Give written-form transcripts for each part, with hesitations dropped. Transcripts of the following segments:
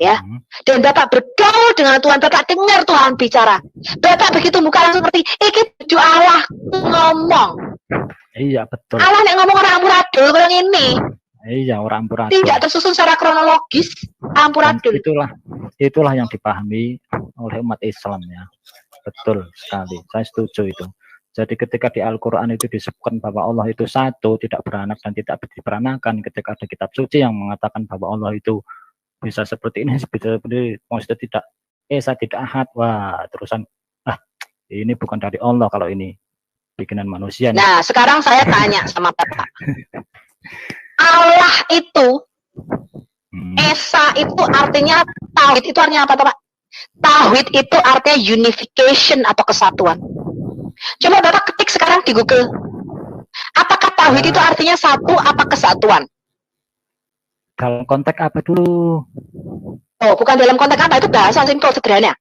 Ya, dan Bapak bergaul dengan Tuhan, Bapak dengar Tuhan bicara. Bapak begitu buka langsung seperti, iki tujuh Allah ngomong. Iya betul. Allah yang ngomong orang amburadul orang ini. Iya orang amburadul. Tidak tersusun secara kronologis, amburadul. Itulah yang dipahami oleh umat Islam ya. Betul sekali, saya setuju itu. Jadi ketika di Al-Quran itu disebutkan bahwa Allah itu satu, tidak beranak dan tidak diperanakan, ketika ada kitab suci yang mengatakan bahwa Allah itu bisa seperti ini, bisa seperti maksudnya tidak esa, tidak ahad, wah terusan ini bukan dari Allah kalau ini bikinan manusia. Nah sekarang saya tanya sama Bapak, Allah itu esa itu artinya tauhid itu artinya apa Pak? Tauhid itu artinya unification atau kesatuan. Coba Bapak ketik sekarang di Google, apakah tauhid itu artinya satu apa kesatuan? Dalam konteks apa dulu? Oh, bukan dalam konteks apa, itu bahasa simpel sederhana.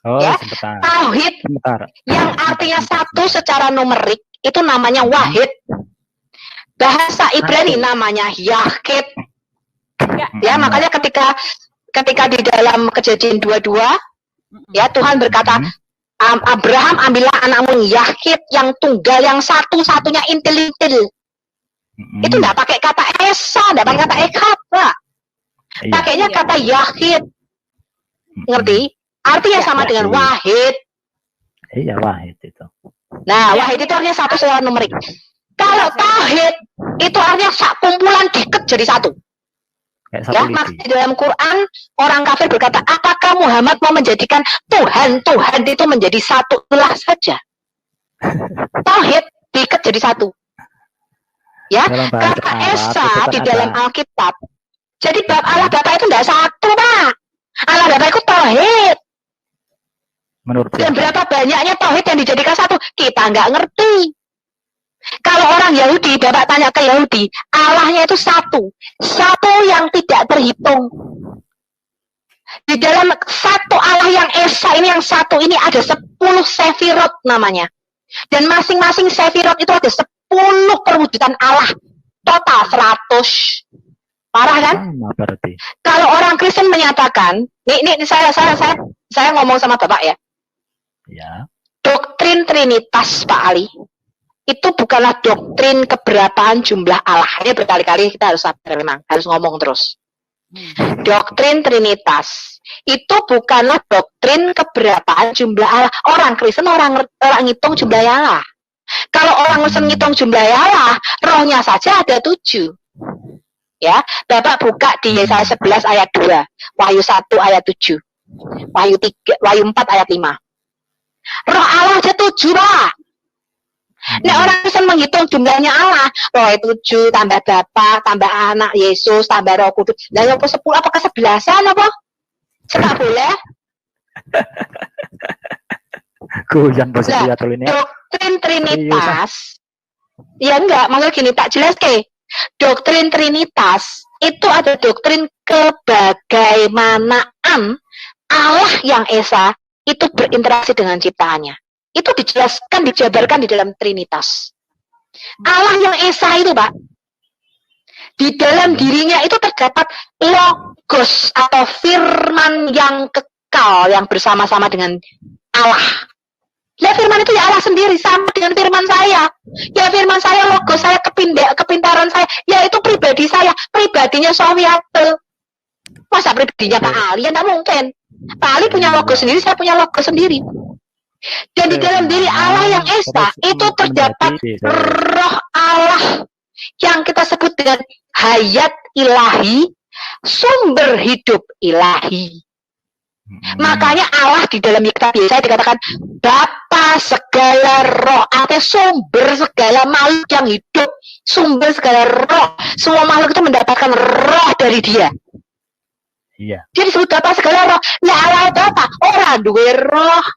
Oh, ya, sebentar. Tauhid yang artinya satu secara numerik itu namanya wahid. Bahasa Ibrani namanya yahid. Ya, makanya ketika di dalam Kejadian 22 ya Tuhan berkata, Abraham ambillah anakmu yahid yang tunggal yang satu-satunya intil-intil. Itu enggak pakai kata esa, enggak pakai kata ekad, Pak. Pakainya kata yahid. Ngerti? Artinya sama dengan wahid. Iya, wahid itu. Nah, wahid itu artinya satu secara numerik. Kalau tauhid itu artinya kumpulan diket jadi satu. Ya, masih di dalam Quran orang kafir berkata, apakah Muhammad mau menjadikan Tuhan itu menjadi satu? Itulah saja. Tauhid diket jadi satu. Ya, kata esa di dalam Alkitab. Jadi Allah Bapa itu tidak satu, Pak. Allah Bapa itu tauhid. Dan berapa banyaknya tauhid yang dijadikan satu? Kita nggak ngerti. Kalau orang Yahudi, Bapak tanya ke Yahudi, Allahnya itu satu. Satu yang tidak terhitung. Di dalam satu Allah yang esa ini, yang satu ini ada 10 sefirot namanya. Dan masing-masing sefirot itu ada 10 perwujudan Allah. Total 100. Parah kan? Kalau orang Kristen menyatakan, ini saya ngomong sama Bapak ya. Ya. Doktrin Trinitas Pak Ali itu bukanlah doktrin keberapaan jumlah Allah. Ini berkali-kali kita harus sabar memang, harus ngomong terus. Doktrin Trinitas itu bukanlah doktrin keberapaan jumlah Allah. Orang Kristen orang ngitung jumlah Allah. Kalau orang Kristen ngitung jumlah Allah, rohnya saja ada 7. Ya, Bapak buka di Yesaya 11 ayat 2, Wahyu 1 ayat 7, Wahyu 4 ayat 5. Roh Allah aja 7, Pak. Nah, orang Kristen menghitung jumlahnya Allah, roh 7 tambah Bapa, tambah anak Yesus, tambah Roh Kudus. Lah yang 10 apakah 11-an apa? Enggak boleh. Goyang bahasa ini. Doktrin Trinitas. Ya enggak, maksudnya gini, tak jelas ke. Doktrin Trinitas itu ada doktrin kebagaimanaan Allah yang esa itu berinteraksi dengan ciptaannya. Itu dijelaskan, dijabarkan di dalam Trinitas. Allah yang esa itu, Pak, di dalam dirinya itu terdapat logos atau firman yang kekal yang bersama-sama dengan Allah. Ya firman itu ya Allah sendiri, sama dengan firman saya. Ya firman saya, logos saya, kepintaran saya, ya itu pribadi saya, pribadinya Sofiatul. Masa pribadinya Pak Ali? Ya tidak mungkin. Pak Ali punya logos sendiri, saya punya logos sendiri. Dan di dalam diri Allah yang esa itu terdapat roh Allah yang kita sebut dengan hayat ilahi, sumber hidup ilahi. Makanya Allah di dalam kitab Yesaya dikatakan Bapa segala roh, artinya sumber segala makhluk yang hidup, sumber segala roh. Semua makhluk itu mendapatkan roh dari Dia. Iya. Dia disebut Bapa segala roh. Nah, Allah itu apa? Orang duwe roh.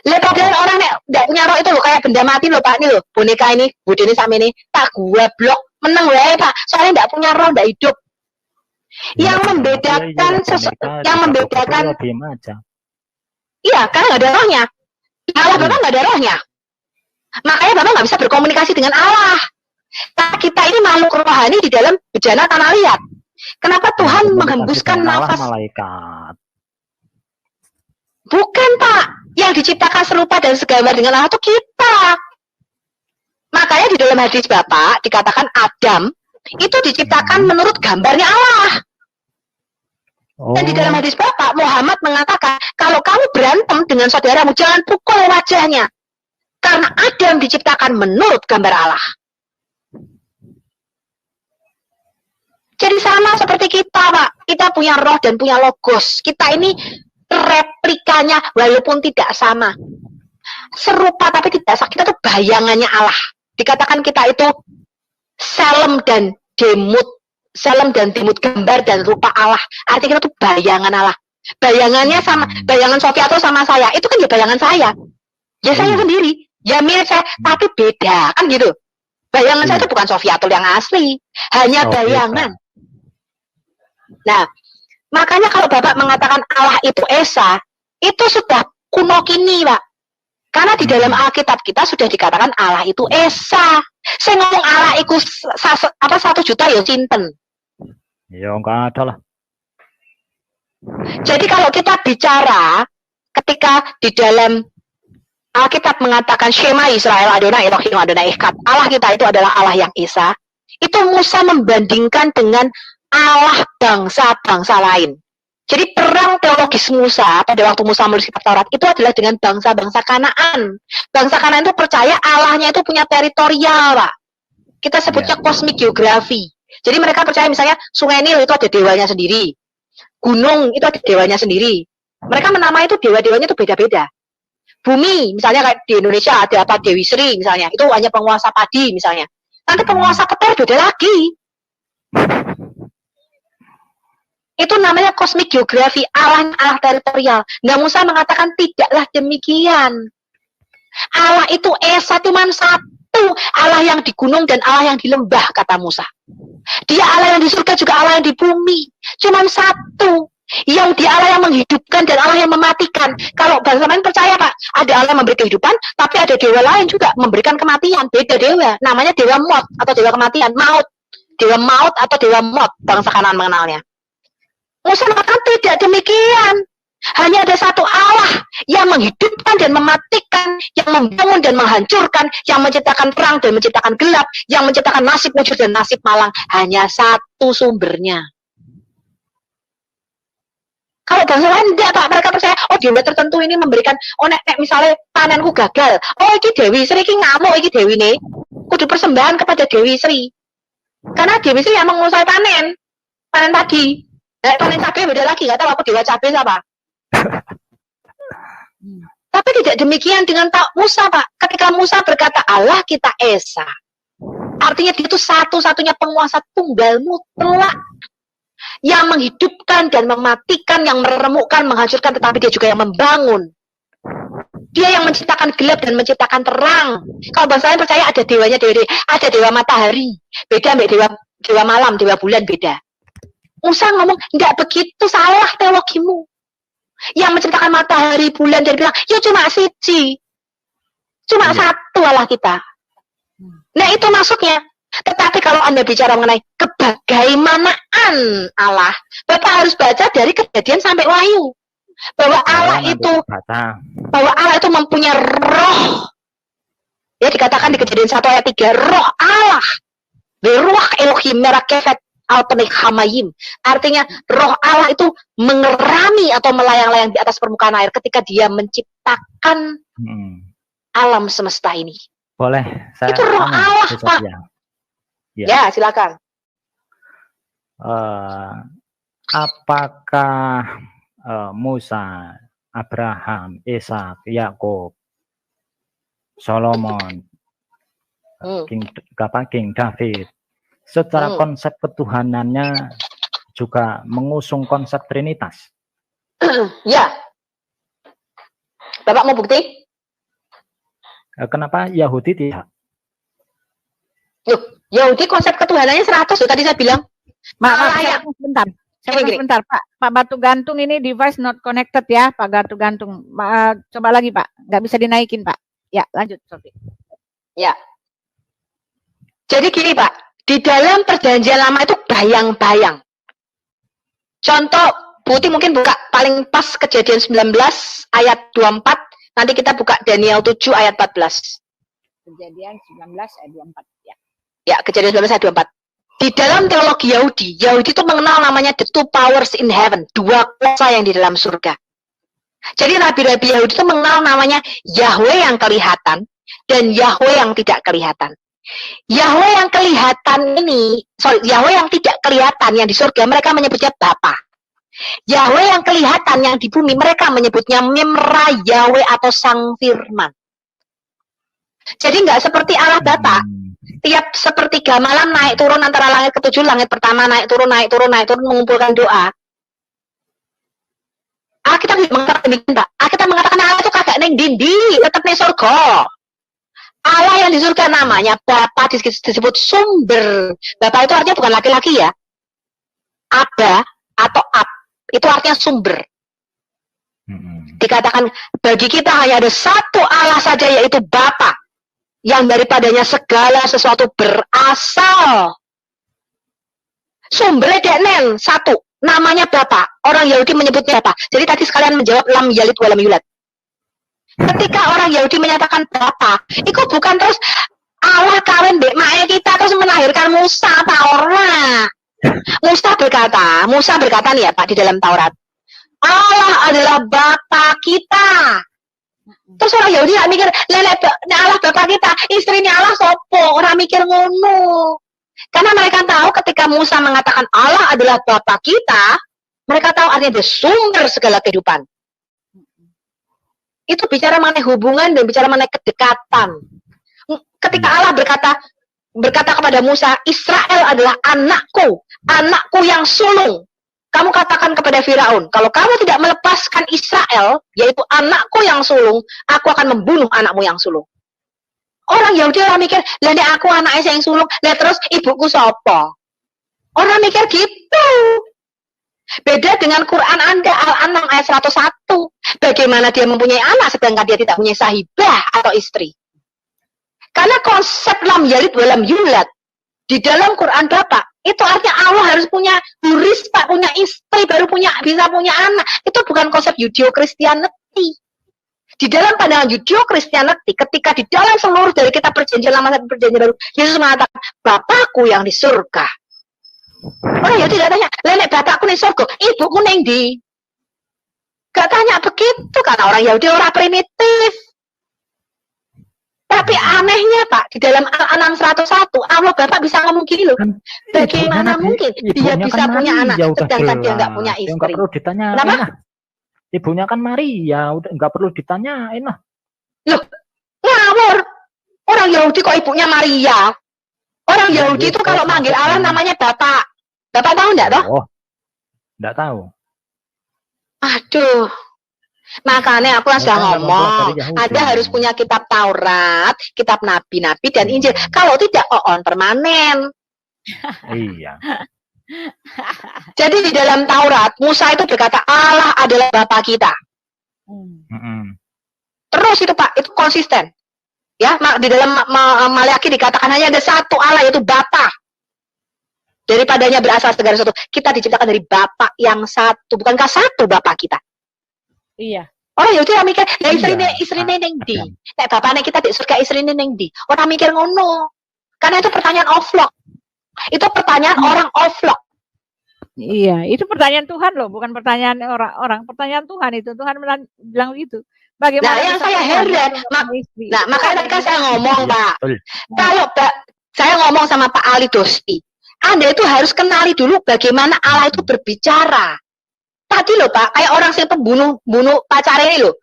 Lah padahal orang nek ndak punya roh itu loh, kayak benda mati loh Pak, ini loh, boneka ini, budene sama ini, tak gua blok meneng wae Pak, soalnya ndak punya roh, ndak hidup. Yang membedakan yang membedakan iya, karena nggak ada rohnya. Allah Bapak nggak ada rohnya, makanya Bapak nggak bisa berkomunikasi dengan Allah. Nah, kita ini makhluk rohani di dalam bejana tanah liat. Kenapa Tuhan menghembuskan nafas? Malaikat. Bukan, Pak. Yang diciptakan serupa dan segambar dengan Allah itu kita. Makanya di dalam hadis Bapak dikatakan Adam itu diciptakan menurut gambarnya Allah. Dan di dalam hadis Bapak Muhammad mengatakan, kalau kamu berantem dengan saudaramu, jangan pukul wajahnya. Karena Adam diciptakan menurut gambar Allah. Jadi sama seperti kita, Pak. Kita punya roh dan punya logos. Kita ini replikanya walaupun tidak sama. Serupa tapi tidak sama. Kita tuh bayangannya Allah. Dikatakan kita itu Salem dan Demut. Salem dan Demut, gambar dan rupa Allah. Artinya kita tuh bayangan Allah. Bayangannya sama, bayangan Sofiato sama saya. Itu kan ya bayangan saya. Ya saya sendiri. Ya mirip saya, tapi beda. Kan gitu. Bayangan saya itu bukan Sofiato yang asli. Hanya bayangan. Nah, makanya kalau Bapak mengatakan Allah itu Esa, itu sudah kuno kini, Pak. Karena di dalam Alkitab kita sudah dikatakan Allah itu Esa. Saya ngomong Allah itu 1 juta ya sinten. Ya enggak ada lah. Jadi kalau kita bicara ketika di dalam Alkitab mengatakan Shema Israel Adonai Elohim Adonai Echad, Allah kita itu adalah Allah yang Esa. Itu Musa membandingkan dengan Allah bangsa-bangsa lain. Jadi perang teologis Musa pada waktu Musa menulis kitab Taurat itu adalah dengan bangsa-bangsa Kanaan. Bangsa Kanaan itu percaya Allahnya itu punya teritorial, Pak. Kita sebutnya cosmic geography. Jadi mereka percaya misalnya Sungai Nil itu ada dewanya sendiri. Gunung itu ada dewanya sendiri. Mereka menamai itu dewa-dewanya itu beda-beda. Bumi, misalnya kayak di Indonesia ada apa Dewi Sri misalnya, itu hanya penguasa padi misalnya. Nanti penguasa petir beda lagi. Itu namanya cosmic geography, Allah teritorial. Nah, Musa mengatakan tidaklah demikian. Allah itu Esa cuma satu, Allah yang di gunung dan Allah yang di lembah, kata Musa. Dia Allah yang di surga juga Allah yang di bumi, cuma satu. Yang dia Allah yang menghidupkan dan Allah yang mematikan. Kalau bangsa lain percaya, Pak, ada Allah yang memberi kehidupan, tapi ada dewa lain juga memberikan kematian. Beda dewa, namanya dewa maut atau dewa kematian, maut. Dewa maut atau dewa maut, bangsa Kanaan mengenalnya. Musa mengatakan tidak demikian. Hanya ada satu Allah yang menghidupkan dan mematikan, yang membangun dan menghancurkan, yang menciptakan terang dan menciptakan gelap, yang menciptakan nasib wujud dan nasib malang. Hanya satu sumbernya. Kalau bangsa lain enggak, Pak. Mereka percaya, oh dewa tertentu ini memberikan, oh nek misalnya panenku gagal, oh iki Dewi Sri, iki ngamuk, iki Dewi ini kudu persembahan kepada Dewi Sri. Karena Dewi Sri yang menguasai panen padi. Panen cabai beda lagi, nggak tahu aku dewa cabai siapa. Tapi tidak demikian dengan Musa, Pak. Ketika Musa berkata Allah kita Esa, artinya dia itu satu-satunya penguasa tunggal mutlak yang menghidupkan dan mematikan, yang meremukkan, menghancurkan, tetapi dia juga yang membangun. Dia yang menciptakan gelap dan menciptakan terang. Kalau bangsa lain percaya ada dewanya, ada dewa matahari, beda mbak dewa malam, dewa bulan beda. Musa ngomong, enggak begitu, salah teologimu. Yang menciptakan matahari, bulan, dan bilang, ya cuma siji. Cuma satu Allah kita. Nah itu maksudnya. Tetapi kalau Anda bicara mengenai kebagaimanaan Allah, Bapak harus baca dari Kejadian sampai Wahyu. Bahwa Allah itu mempunyai roh. Ya dikatakan di Kejadian 1 ayat 3, roh Allah. Ruach Elohim merakefet Alpenik Hamayim. Artinya roh Allah itu mengerami atau melayang-layang di atas permukaan air ketika dia menciptakan alam semesta ini. Boleh saya itu roh Allah, Pak. Ya, silakan. Apakah Musa, Abraham, Ishak, Yakub, Solomon, King David secara konsep ketuhanannya juga mengusung konsep Trinitas? Ya. Bapak mau bukti? Kenapa Yahudi tidak? Loh, Yahudi konsep ketuhanannya 100, tadi saya bilang. Sebentar. Sebentar, Pak. Pak Batu Gantung ini device not connected ya, Pak Batu Gantung. Coba lagi, Pak. Nggak bisa dinaikin, Pak. Ya, lanjut, Sofi. Ya. Jadi gini, Pak. Di dalam perjanjian lama itu bayang-bayang. Contoh, Putih mungkin buka paling pas Kejadian 19 ayat 24, nanti kita buka Daniel 7 ayat 14. Kejadian 19 ayat 24 ya. Ya, Kejadian 19 ayat 24. Di dalam teologi Yahudi itu mengenal namanya the two powers in heaven, dua kuasa yang di dalam surga. Jadi nabi-nabi Yahudi itu mengenal namanya Yahweh yang kelihatan dan Yahweh yang tidak kelihatan. Yahweh yang kelihatan Yahweh yang tidak kelihatan yang di surga mereka menyebutnya Bapa. Yahweh yang kelihatan yang di bumi mereka menyebutnya Mimra Yahweh atau Sang Firman. Jadi nggak seperti Allah Bapa. Tiap sepertiga malam naik turun antara langit ketujuh, langit pertama naik turun mengumpulkan doa. Kita mengatakan demikian, Pak. Kita mengatakan Allah itu kagak neng dindi, tetap neng surga. Allah yang di surga namanya Bapa, disebut sumber. Bapa itu artinya bukan laki-laki ya. Aba atau ab itu artinya sumber. Dikatakan bagi kita hanya ada satu Allah saja yaitu Bapa, yang daripadanya segala sesuatu berasal. Sumbernya deknen satu, namanya Bapa. Orang Yahudi menyebutnya Bapa. Jadi tadi sekalian menjawab lam yalid walam yulad. Ketika orang Yahudi menyatakan Bapa, itu bukan terus Allah kawin mbek mae kita terus melahirkan Musa apa ora. Musa berkata nih ya Pak di dalam Taurat, Allah adalah Bapa kita. Terus orang Yahudi gak mikir, Allah Bapa kita, istrinya Allah sopo, orang mikir ngono. Karena mereka tahu ketika Musa mengatakan Allah adalah Bapa kita, mereka tahu artinya dia sumber segala kehidupan. Itu bicara mengenai hubungan dan bicara mengenai kedekatan. Ketika Allah berkata kepada Musa, Israel adalah anakku yang sulung. Kamu katakan kepada Firaun, kalau kamu tidak melepaskan Israel, yaitu anakku yang sulung, aku akan membunuh anakmu yang sulung. Orang Yahudi orang mikir, lah nek aku anaknya yang sulung, lah terus ibuku sapa? Orang mikir gitu. Beda dengan Quran Anda Al-An'am ayat 101. Bagaimana dia mempunyai anak sedangkan dia tidak punya sahibah atau istri? Karena konsep lam yalid walam yulad di dalam Quran Bapak itu artinya Allah harus punya huris, Pak, punya istri baru bisa punya anak. Itu bukan konsep Judeo-Kristianity. Di dalam pandangan Judeo-Kristianity, ketika di dalam seluruh dari kita perjanjian lama dan perjanjian baru, Yesus mengatakan, Bapakku yang di surga. Orang ya tidak tanya, nenek bapakku di surga, ibuku neng di. Gak tanya begitu, karena orang Yahudi orang primitif. Tapi anehnya Pak, di dalam Al-An'am 101, Allah Bapak bisa ngomong gini loh. Bagaimana mungkin dia bisa punya anak, sedangkan dia nggak punya istri? Nggak perlu ditanyain. Kenapa? Ibunya kan Maria, udah nggak perlu ditanyain lah. Loh, ngawur. Orang Yahudi kok ibunya Maria? Orang Yahudi itu kalau manggil Allah namanya Bapak. Bapak tahu nggak toh? Oh, nggak tahu. Aduh. Makanya aku sudah ngomong, Anda harus punya kitab Taurat, kitab Nabi-Nabi dan Injil. Kalau tidak, on permanen. Iya. Jadi di dalam Taurat, Musa itu berkata Allah adalah Bapa kita. Terus itu Pak, itu konsisten. Ya, di dalam Maleakhi dikatakan hanya ada satu Allah yaitu Bapa. Daripadanya berasal segala sesuatu. Kita diciptakan dari Bapa yang satu. Bukankah satu Bapa kita? Iya. Orang Yahudi orang mikir, ya istrinya neng di. Nek bapaknya kita di surga istrinya neng di. Orang mikir ngono. Karena itu pertanyaan offlock. Itu pertanyaan orang offlock. Iya, itu pertanyaan Tuhan loh, bukan pertanyaan orang. Pertanyaan Tuhan itu. Tuhan bilang begitu. Bagaimana? Nah, yang saya heran. Makanya kan saya ngomong, Pak. Kalau saya ngomong sama Pak Ali Dosti, Anda itu harus kenali dulu bagaimana Allah itu berbicara. Tadi loh Pak, kayak orang yang bunuh pacarnya ini loh.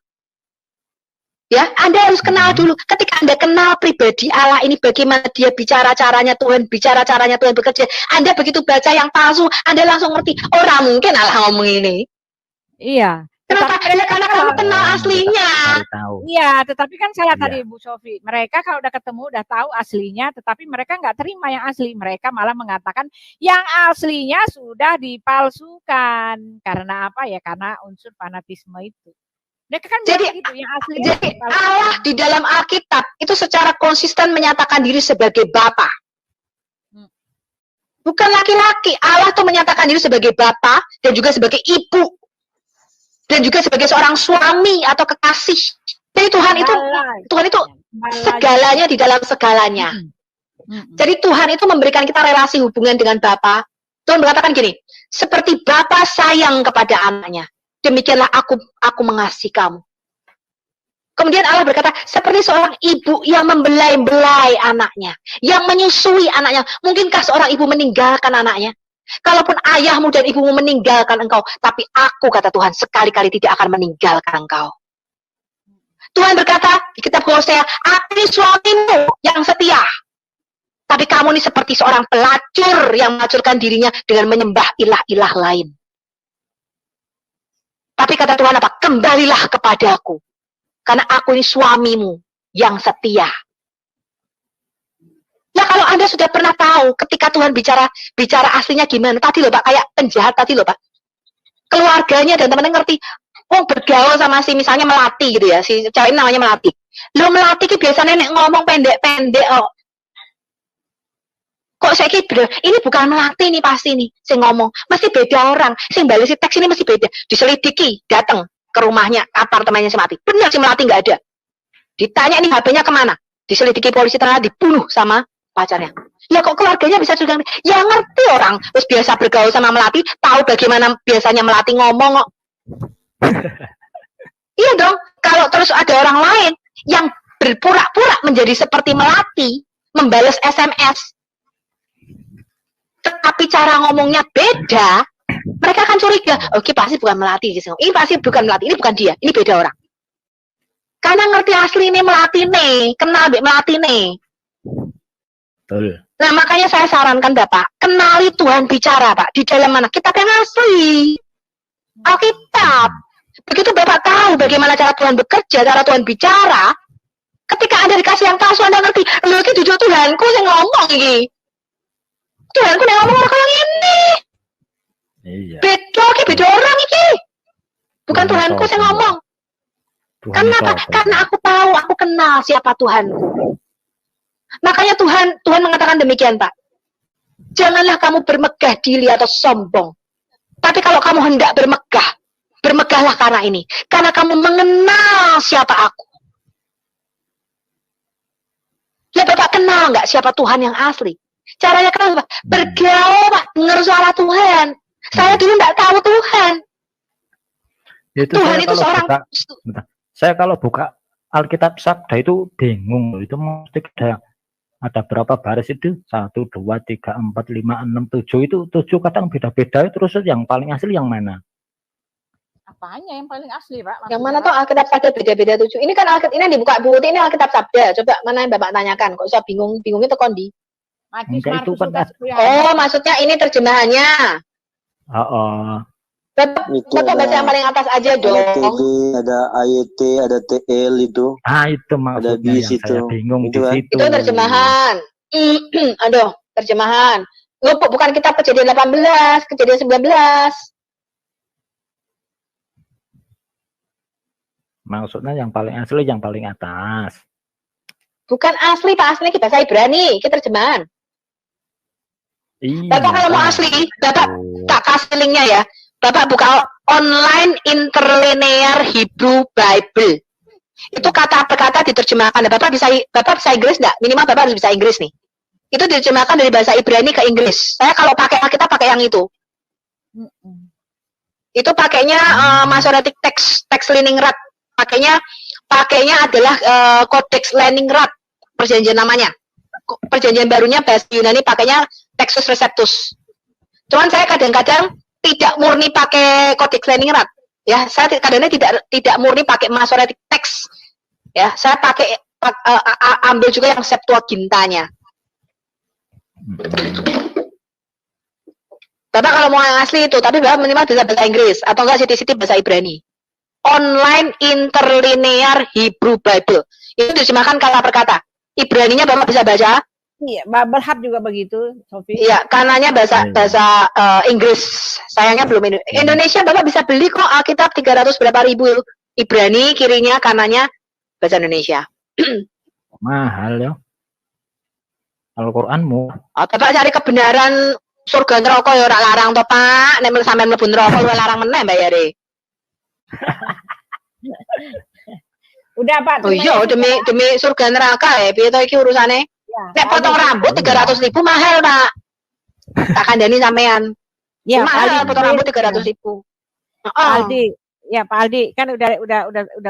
Ya, Anda harus kenal dulu. Ketika Anda kenal pribadi Allah ini, bagaimana dia bicara caranya Tuhan bekerja. Anda begitu baca yang palsu, Anda langsung ngerti. Orang mungkin Allah ngomong ini. Iya. Kenapa? Karena kamu kenal aslinya. Iya, tetapi kan saya tadi Bu Sofi, mereka kalau udah ketemu udah tahu aslinya, tetapi mereka nggak terima yang asli. Mereka malah mengatakan yang aslinya sudah dipalsukan. Karena apa ya? Karena unsur fanatisme itu. Mereka kan jadi gitu, yang asli. Jadi Allah di dalam Alkitab itu secara konsisten menyatakan diri sebagai Bapa. Bukan laki-laki. Allah tuh menyatakan diri sebagai bapa dan juga sebagai ibu. Dan juga sebagai seorang suami atau kekasih. Jadi Tuhan itu segalanya di dalam segalanya. Jadi Tuhan itu memberikan kita relasi hubungan dengan Bapa. Tuhan berkatakan gini, seperti Bapa sayang kepada anaknya, demikianlah aku mengasihi kamu. Kemudian Allah berkata, seperti seorang ibu yang membelai-belai anaknya, yang menyusui anaknya. Mungkinkah seorang ibu meninggalkan anaknya? Kalaupun ayahmu dan ibumu meninggalkan engkau, tapi aku, kata Tuhan, sekali-kali tidak akan meninggalkan engkau. Tuhan berkata di kitab Hosea, aku ini suamimu yang setia. Tapi kamu ini seperti seorang pelacur yang melacurkan dirinya dengan menyembah ilah-ilah lain. Tapi kata Tuhan apa? Kembalilah kepadaku. Karena aku ini suamimu yang setia. Ya kalau Anda sudah pernah tahu ketika Tuhan bicara aslinya gimana. Tadi loh Pak, kayak penjahat tadi loh Pak. Keluarganya dan teman-teman ngerti. Oh bergaul sama si misalnya Melati gitu ya. Si cewek ini namanya Melati. Lo Melati ki biasanya nek ngomong pendek-pendek. Oh. Kok saya kira ini bukan Melati nih pasti nih. Saya ngomong. Mesti beda orang. Saya balik si teks ini mesti beda. Diselidiki. Datang ke rumahnya, apartemennya si Melati. Benar si Melati nggak ada. Ditanya nih HP-nya kemana? Diselidiki polisi ternyata dibunuh sama pacarnya. Ya kok keluarganya bisa juga? Ya ngerti orang. Terus biasa bergaul sama Melati, tahu bagaimana biasanya Melati ngomong kok. Iya dong. Kalau terus ada orang lain yang berpura-pura menjadi seperti Melati, membalas SMS, tetapi cara ngomongnya beda, mereka akan curiga, oke pasti bukan Melati. Ini pasti bukan Melati, ini bukan dia, ini beda orang. Karena ngerti asli ini Melati nih, kenal Melati nih. Betul. Nah makanya saya sarankan Bapak, kenali Tuhan bicara Pak, di dalam mana? Kitab yang asli. Alkitab. Begitu Bapak tahu bagaimana cara Tuhan bekerja, cara Tuhan bicara, ketika Anda dikasih yang palsu, Anda ngerti, lho iki jujur Tuhanku yang ngomong iki. Tuhanku yang ngomong orang yang ini. Iya. Beda orang iki. Bukan Tuhanku yang ngomong. Kenapa? Karena aku tahu, aku kenal siapa Tuhanku. Makanya Tuhan mengatakan demikian, Pak. Janganlah kamu bermegah diri atau sombong. Tapi kalau kamu hendak bermegah, bermegahlah karena ini. Karena kamu mengenal siapa aku. Ya Bapak kenal nggak siapa Tuhan yang asli? Caranya kenal, Pak. Bergaul, Pak. Dengar suara Tuhan. Saya dulu nggak tahu Tuhan. Tuhan itu seorang... Saya kalau buka Alkitab Sabda itu bingung. Itu mesti ada berapa baris itu? 1, 2, 3, 4, 5, 6, 7. Itu 7 kadang beda-beda. Terus yang paling asli yang mana? Apanya yang paling asli, Pak? Yang mana tuh Alkitab Sabda beda-beda 7. Ini kan Alkitab, ini dibuka Bu, ini Alkitab Sabda. Coba mana yang Bapak tanyakan? Kok saya bingung? Bingungnya tuh kondi. Itu kan oh, maksudnya ini terjemahannya. Bapak baca yang paling atas aja dong. TD, ada AYT, ada TL itu. Itu maksudnya ada bis yang itu. saya bingung Itu di kan? situ. Itu terjemahan. Aduh, terjemahan. Bukan kitab Kejadian 18, Kejadian 19. Maksudnya yang paling asli, yang paling atas. Bukan asli, Pak. Asli kita bahasa Ibrani, kita terjemahan. Iya, Bapak kalau mau asli, Bapak tak kasih linknya ya. Bapak buka online interlinear Hebrew Bible. Itu kata per kata diterjemahkan. Bapak bisa Inggris enggak? Minimal Bapak harus bisa Inggris nih. Itu diterjemahkan dari bahasa Ibrani ke Inggris. Saya kalau pakai Alkitab pakai yang itu. Itu pakainya Masoretic Text Leningrad. Pakainya adalah Codex Leningrad. Perjanjian namanya. Perjanjian barunya bahasa Yunani pakainya Textus Receptus. Cuman saya kadang-kadang tidak murni pakai Codex Leningrad. Ya, saya kadang-kadang tidak murni pakai Masoretic Text. Ya, saya pakai ambil juga yang Septuagintanya. Bapak kalau mau yang asli itu, tapi Bapak minimal bisa bahasa Inggris atau enggak siti-siti bahasa Ibrani. Online interlinear Hebrew Bible. Itu diterjemahkan kata per kata. Ibraninya Bapak bisa baca? Iya, Bible Hub juga begitu, Sophie. Iya, kanannya bahasa Inggris. Sayangnya belum Indonesia Bapak bisa beli kok Alkitab 300 berapa ribu Ibrani, kirinya kanannya bahasa Indonesia. Mahal ya. Al-Qur'anmu. Bapak cari kebenaran surga neraka ya ora larang to, Pak. Nek sampean mlebu neraka luwih larang meneh bayare. Udah Pak. Oh iya, demi surga neraka ya, piye to iki urusane? Ya, Nek potong rambut 300.000 mahal, Pak. Tak kandani sampean. Ya, Mahal potong rambut 300.000. Pak Aldi, ya Pak Aldi kan udah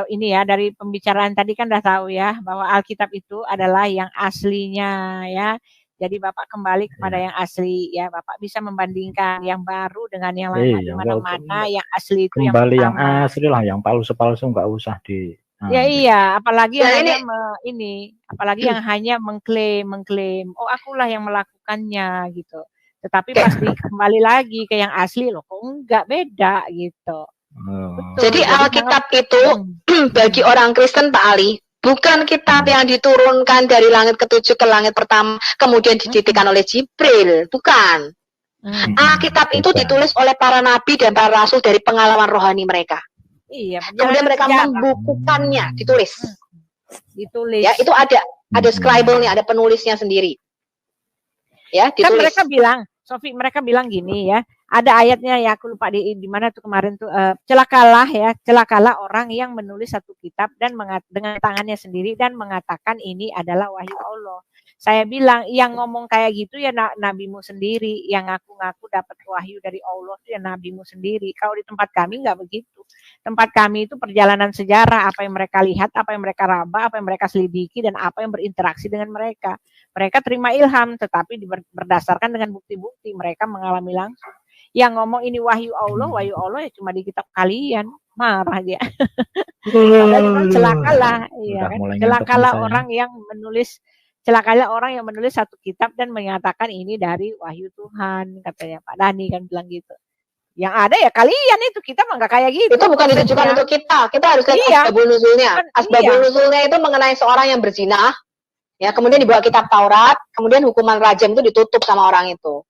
ini ya dari pembicaraan tadi kan udah tahu ya bahwa Alkitab itu adalah yang aslinya ya. Jadi Bapak kembali kepada yang asli ya. Bapak bisa membandingkan yang baru dengan yang lama di mana-mana yang asli itu kembali yang asli lah, yang palsu-palsu nggak usah di. Ya iya, apalagi yang hanya apalagi yang hanya mengklaim, oh akulah yang melakukannya gitu. Tetapi pasti kembali lagi ke yang asli loh, kok enggak beda gitu. Jadi Alkitab itu bagi orang Kristen Pak Ali, bukan kitab yang diturunkan dari langit ketujuh ke langit pertama, kemudian dititipkan oleh Jibril, bukan. Alkitab itu ditulis oleh para nabi dan para rasul dari pengalaman rohani mereka. Iya. Kemudian mereka membukukannya, ditulis. Ditulis. Ya, itu ada scribe-nya, ada penulisnya sendiri. Ya, ditulis. Kan mereka bilang gini ya, ada ayatnya ya aku lupa di mana tuh kemarin tuh celakalah orang yang menulis satu kitab dan dengan tangannya sendiri dan mengatakan ini adalah wahyu Allah. Saya bilang yang ngomong kayak gitu ya nabimu sendiri, yang ngaku-ngaku dapat wahyu dari Allah itu ya nabimu sendiri. Kalau di tempat kami nggak begitu. Tempat kami itu perjalanan sejarah, apa yang mereka lihat, apa yang mereka raba, apa yang mereka selidiki dan apa yang berinteraksi dengan mereka. Mereka terima ilham, tetapi berdasarkan dengan bukti-bukti mereka mengalami langsung. Yang ngomong ini wahyu Allah ya cuma di kitab kalian, marah dia. Celakalah, iya kan? Celakalah orang yang menulis satu kitab dan mengatakan ini dari wahyu Tuhan, katanya Pak Dani kan bilang gitu. Yang ada ya kalian itu, kita mah nggak kayak gitu. Itu bukan ditujukan untuk kita harus lihat asbabun nuzulnya. Asbabun nuzulnya itu mengenai seorang yang berzina. Ya, kemudian dibawa kitab Taurat, kemudian hukuman rajam itu ditutup sama orang itu.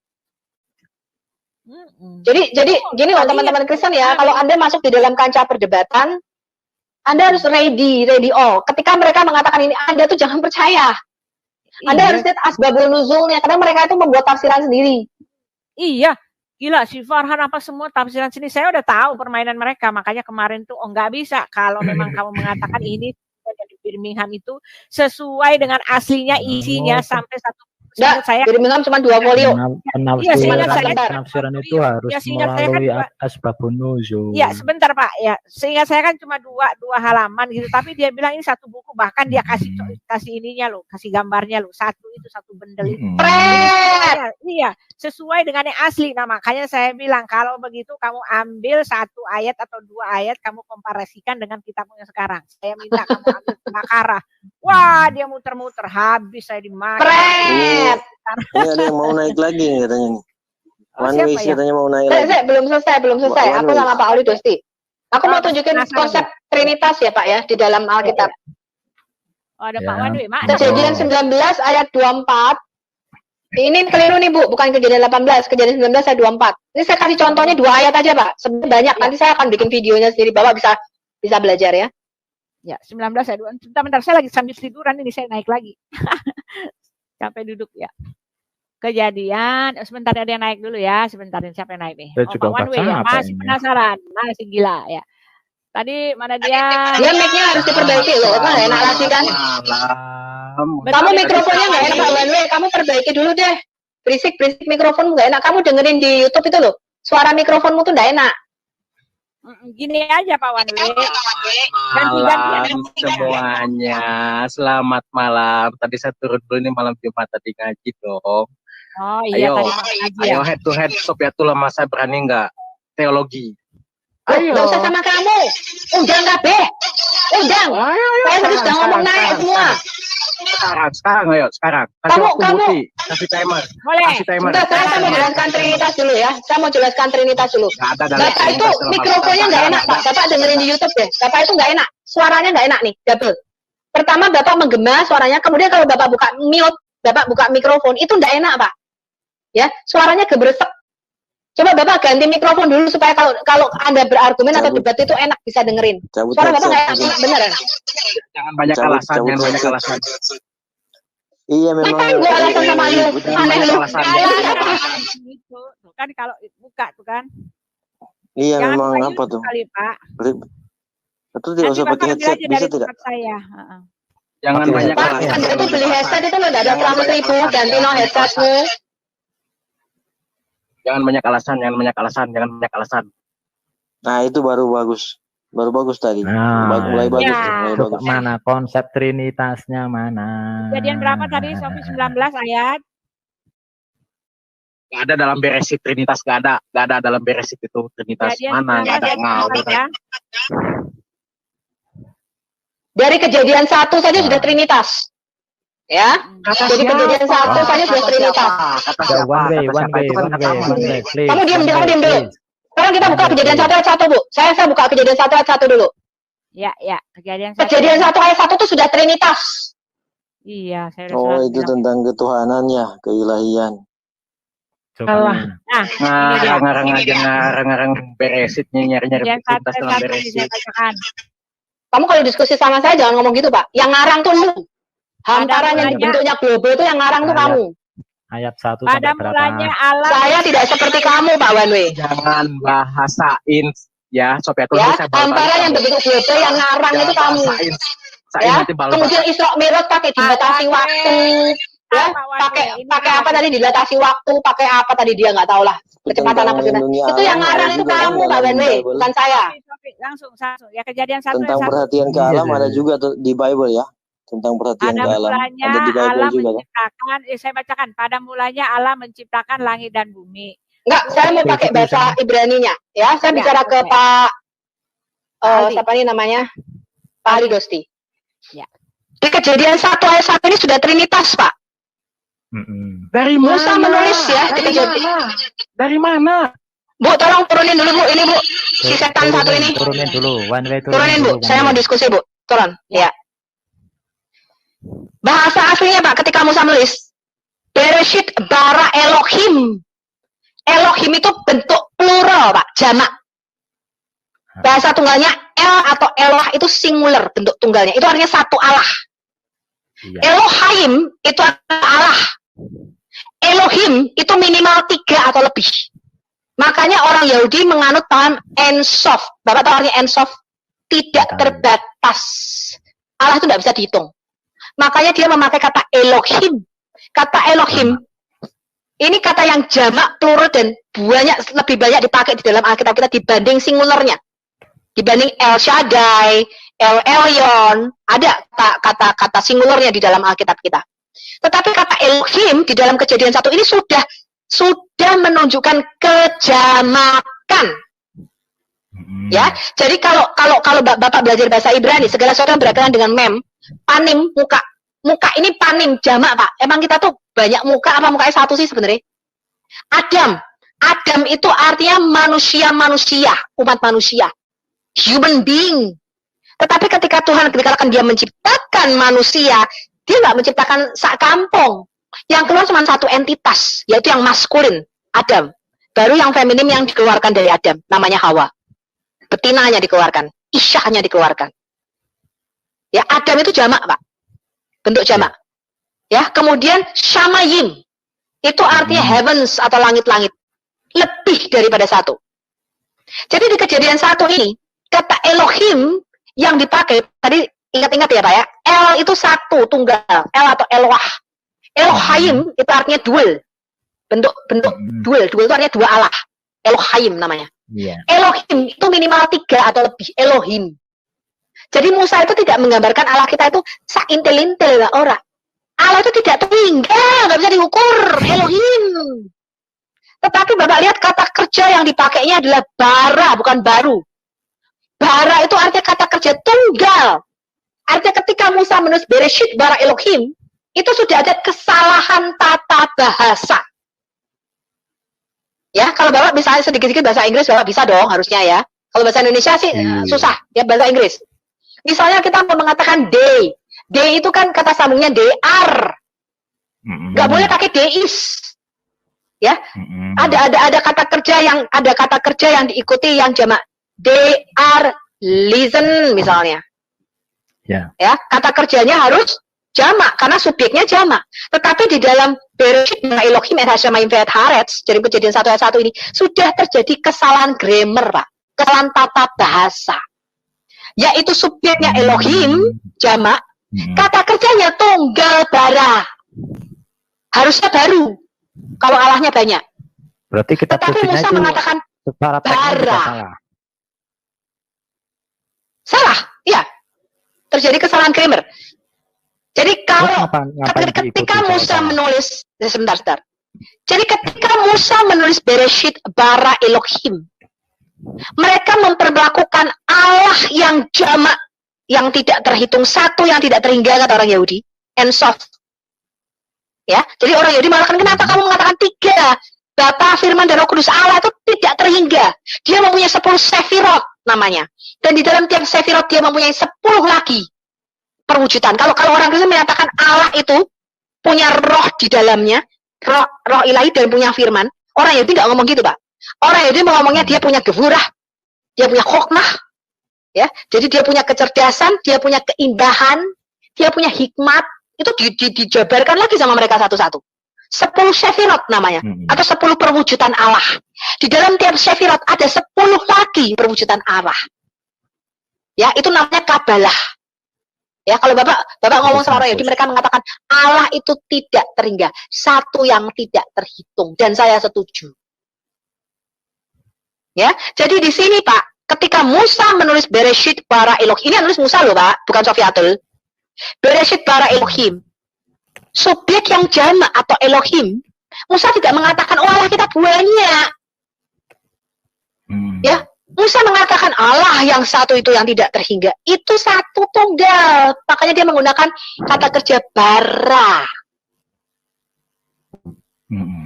Jadi gini loh teman-teman Kristen ya, kalau Anda masuk di dalam kancah perdebatan, Anda harus ready all. Ketika mereka mengatakan ini, Anda tuh jangan percaya. Anda harus lihat asbabun nuzulnya, karena mereka itu membuat tafsiran sendiri. Iya, gila si Farhan apa semua tafsiran sini. Saya udah tahu permainan mereka, makanya kemarin tuh nggak bisa kalau memang kamu mengatakan ini di Birmingham itu sesuai dengan aslinya isinya sampai satu. Birmingham cuma 2 folio. Penafsiran itu harus melalui asbabun nuzul. Ya sebentar Pak, ya sehingga saya kan cuma dua halaman gitu, tapi dia bilang ini satu buku, bahkan dia kasih ininya loh, kasih gambarnya loh, satu bendel itu. Iya, sesuai dengan yang asli. Nah makanya saya bilang kalau begitu kamu ambil 1 ayat atau 2 ayat, kamu komparasikan dengan kitabnya sekarang. Saya minta kamu ambil Baqarah. Wah dia muter-muter, habis saya dimakan. Ini ada yang mau naik lagi nih katanya nih. One katanya mau naik lagi. Belum selesai. Aku sama Pak Oli Dosti. Aku mau tunjukin konsep Trinitas ya Pak ya di dalam Alkitab. Oh, ada Pak Wanwi, Kejadian 19 ayat 24. Ini keliru nih Bu, bukan kejadian 18, kejadian 19 ayat 24. Ini saya kasih contohnya 2 ayat aja Pak. Sebenarnya banyak, nanti saya akan bikin videonya sendiri, Bapak bisa belajar ya. Ya, 19 ayat 24. Bentar, saya lagi sambil tiduran ini, saya naik lagi. Sampai duduk ya. Kejadian, sebentar ada yang naik dulu ya, sebentar siapa yang naik nih? Pak Wanwi ya, masih penasaran, masih gila ya. Tadi mana dia? Dia mic-nya harus diperbaiki loh, kan enak lagi kan? Kamu mikrofonnya nggak enak Pak Wanwi, kamu perbaiki dulu deh. Berisik mikrofon nggak enak. Kamu dengerin di YouTube itu loh, suara mikrofonmu tuh nggak enak. Gini aja Pak Wanwi. Malam semuanya, selamat malam. Tadi saya turun dulu ini malam Jumat tadi ngaji dong. Oh iya ayo, tadi ngaji ya. Ayo head to head Sofiatul masa berani nggak? Teologi. Ayo. Nggak usah sama kamu. Undang kabeh. Undang. Saya terus udah ngomong naik semua. Sekarang. Kamu kasih timer. Boleh. Kasih timer. Saya mau jelaskan Trinitas dulu ya. Bapak itu mikrofonnya nggak enak Pak. Bapak dengerin di YouTube deh. Bapak itu nggak enak. Suaranya nggak enak nih. Double. Pertama Bapak menggema suaranya. Kemudian kalau Bapak buka mute, Bapak buka mikrofon, itu nggak enak Pak. Ya, suaranya gebresek. Coba Bapak ganti mikrofon dulu supaya kalau Anda berargumen atau debat itu enak bisa dengerin. Suara Bapak nggak enak, bener. Jangan banyak alasan. Iya memang. Ngapain gue alasan sama lu? Aneh lu. Itu kan kalau buka tuh kan. Iya Jangan memang buka apa YouTube tuh? kali, Pak. Itu tidak Nanti usah pakai Bapak ambil headset, aja bisa dari tidak? tempat saya. Jangan Oke, banyak Pak, alasan. Anda itu beli headset itu lo udah ada 100.000, ganti no headsetmu. Jangan banyak alasan, jangan banyak alasan, jangan banyak alasan. Nah itu baru bagus. Baru bagus tadi. Nah, Mulai bagus. Ya. Mulai coba bagus. mana konsep trinitasnya mana? Kejadian berapa tadi? Sofi 19 ayat. Gak ada dalam beresit Trinitas, gak ada dalam beresit itu Trinitas. Kejadian Mana? Gak ada 19 ngawur. ya. Dari kejadian 1 saja sudah Trinitas. Ya. Jadi kejadian 1 saja sudah Trinitas. Kata Ya, siapa? one way, Kata one siapa? way, Itu kan one kata way, kamu. one way, please. Kamu diam one dulu. way, please. Sekarang kita buka kejadian 1 ayat 1, Bu. Saya buka kejadian 1 ayat 1 dulu. Ya. Kejadian 1. Kejadian 1 ayat 1 itu sudah Trinitas. Iya, saya udah Oh salah itu bilang. tentang ketuhanannya, keilahian. Coba Alah. mana? Nah, ini dia. Ngarang aja, ngarang beresitnya, nyari-nyari Kejadian 1 Trinitas ayat dalam 1 bisa beresit. bacakan. Kamu kalau diskusi sama saya jangan ngomong gitu, Pak. Yang ngarang tuh lu. Hamparan yang mulanya- bentuknya globe itu yang ngarang tuh Ayat. kamu. Ayat 1 Pada sampai berapa? mulanya Allah Saya tidak seperti kamu, Pak Wanwe. Jangan bahasain ya, Sophia tuh Ya, saya bal-balin hamparan yang kamu. berbentuk globe yang ngarang itu kamu. Bahasain. Saya Ya, nanti bal-bal. kemudian Isra Mi'raj pakai dilatasi Pak waktu. Ya, Pak Wanwe, ini pakai kan apa tadi dilatasi waktu, pakai apa tadi dia nggak tahu lah. Kecepatan Tentang apa gimana. melindungi Itu yang alam, ngarang ada itu juga kan kamu, Pak dalam Wanwe, Bible. bukan saya. Sofi, langsung. Ya kejadian 1 Tentang ayat 1. perhatian ke Iya, alam iya, ada iya. juga tuh di Bible ya. Tentang perhatian Pada ke alam. mulanya Ada di Bible Allah juga kan. menciptakan, saya bacakan. Pada mulanya Allah menciptakan langit dan bumi. Enggak, saya mau pakai bahasa Ibraninya. Ya, saya Ya, bicara ke oke. Pak Aldi. siapa ini namanya? Pak Ali Dosti. Ya. Di kejadian 1 ayat 1 ini sudah Trinitas, Pak. Dari Musa menulis ya di Dari kejadian. mana? Dari mana? Bu, tolong turunin dulu, Bu. Ini, Bu. Si setan satu ini. Turunin dulu, one way Turunin, Bu. dulu, Saya one mau way. diskusi, Bu. Turun. Ya. Bahasa aslinya, Pak, ketika Musa menulis Bereshit bara Elohim. Elohim itu bentuk plural, Pak, jamak. Bahasa tunggalnya El atau Elah itu singular bentuk tunggalnya. Itu artinya satu Allah. Iya. Elohim itu Allah. Elohim itu minimal 3 atau lebih. Makanya orang Yahudi menganut paham Ensof. Bapak tahu artinya Ensof? Tidak Tahu. terbatas. Allah itu tidak bisa dihitung. Makanya dia memakai kata Elohim. Kata Elohim ini kata yang jamak, plural dan lebih banyak dipakai di dalam Alkitab kita dibanding singularnya. Dibanding El Shaddai, El Elyon, ada kata singularnya di dalam Alkitab kita. Tetapi kata Elohim di dalam kejadian 1 ini sudah menunjukkan kejamakan. Ya, jadi kalau Bapak belajar bahasa Ibrani, segala sesuatu yang berkaitan dengan mem, panim, muka ini panim jamak, Pak. Emang kita tuh banyak muka apa mukanya satu sih sebenarnya? Adam itu artinya manusia, umat manusia, human being. Tetapi ketika Tuhan dia menciptakan manusia, dia nggak menciptakan sak kampung. Yang keluar cuma satu entitas, yaitu yang maskulin, Adam. Baru yang feminim yang dikeluarkan dari Adam, namanya Hawa. Betinanya dikeluarkan, isyahnya dikeluarkan. Ya, Adam itu jamak, Pak. Bentuk jamak. Ya, kemudian Shamayim. Itu artinya heavens atau langit-langit. Lebih daripada satu. Jadi di kejadian 1 ini, kata Elohim yang dipakai, tadi ingat-ingat ya Pak ya, El itu satu, tunggal. El atau Eloah. Elohim itu artinya dual. Bentuk dual. Dual itu artinya dua Allah. Elohim namanya. Iya. Elohim itu minimal 3 atau lebih. Elohim. Jadi Musa itu tidak menggambarkan Allah kita itu saintel-intel lah orang. Allah itu tidak tinggal, nggak bisa diukur. Elohim. Tetapi Bapak lihat kata kerja yang dipakainya adalah bara, bukan baru. Bara itu artinya kata kerja tunggal. Artinya ketika Musa menulis Bereshit bara Elohim, itu sudah ada kesalahan tata bahasa. Ya, kalau Bapak misalnya sedikit-sedikit bahasa Inggris, Bapak bisa dong harusnya ya. Kalau bahasa Indonesia sih susah, ya bahasa Inggris. Misalnya kita mau mengatakan day. Day itu kan kata sambungnya DR. Nggak boleh pakai deis. Ya. Ada kata kerja yang diikuti yang jamak. They are listen misalnya. Ya. Ya, kata kerjanya harus Jamak, karena subjeknya jamak. Tetapi di dalam Bereshit bara Elohim et hashamayim ve'et haaretz, dari Kejadian 1 ayat 1 ini, sudah terjadi kesalahan grammar, Pak. Kesalahan tata bahasa. Yaitu subjeknya Elohim, jamak, kata kerjanya tunggal bara. Harusnya baru, kalau Allahnya banyak. Berarti kita Tetapi Musa mengatakan bara. Salah, ya. Terjadi kesalahan grammar. Jadi kalau ketika Musa menulis, sebentar. Jadi ketika Musa menulis Bereshit bara Elohim, mereka memperlakukan Allah yang jamak, yang tidak terhitung, satu yang tidak terhingga, kata orang Yahudi, ensof. Ya, jadi orang Yahudi mengatakan, kenapa kamu mengatakan 3? Bapa, Firman, dan Roh Kudus. Allah itu tidak terhingga. Dia mempunyai 10 sefirot namanya. Dan di dalam tiap sefirot dia mempunyai 10 lagi perwujudan. Kalau orang Kristen menyatakan Allah itu punya roh di dalamnya, roh ilahi dan punya firman, orang Yahudi nggak ngomong gitu, Pak. Orang Yahudi ngomongnya dia punya gevurah, dia punya khokmah, ya. Jadi dia punya kecerdasan, dia punya keindahan, dia punya hikmat. Itu dijabarkan lagi sama mereka satu-satu. 10 sefirot namanya, atau 10 perwujudan Allah. Di dalam tiap sefirot ada 10 lagi perwujudan Allah. Ya, itu namanya Kabalah. Ya, kalau Bapak ngomong sama orang Yahudi, mereka mengatakan Allah itu tidak terhingga, satu yang tidak terhitung, dan saya setuju. Ya, jadi di sini Pak, ketika Musa menulis Bereshit bara Elohim, ini nulis Musa loh Pak, bukan Sofiatul. Bereshit bara Elohim, subjek yang jamak atau Elohim, Musa tidak mengatakan oh Allah kita banyak. Ya, Musa mengatakan Allah yang satu itu yang tidak terhingga, itu satu tunggal. Makanya dia menggunakan kata kerja bara.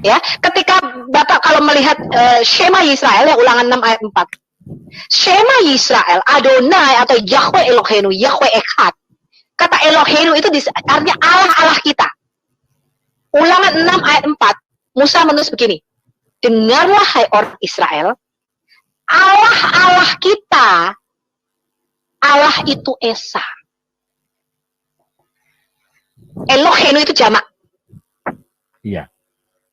Ya, ketika Bapak kalau melihat Shema Yisrael, ya, Ulangan 6 ayat 4. Shema Yisrael, Adonai atau Yahweh Eloheinu, Yahweh Echad. Kata Eloheinu itu artinya Allah kita. Ulangan 6 ayat 4, Musa menulis begini. Dengarlah hai orang Israel, Allah kita, Allah itu Esa. Eloheinu itu jamak. Iya.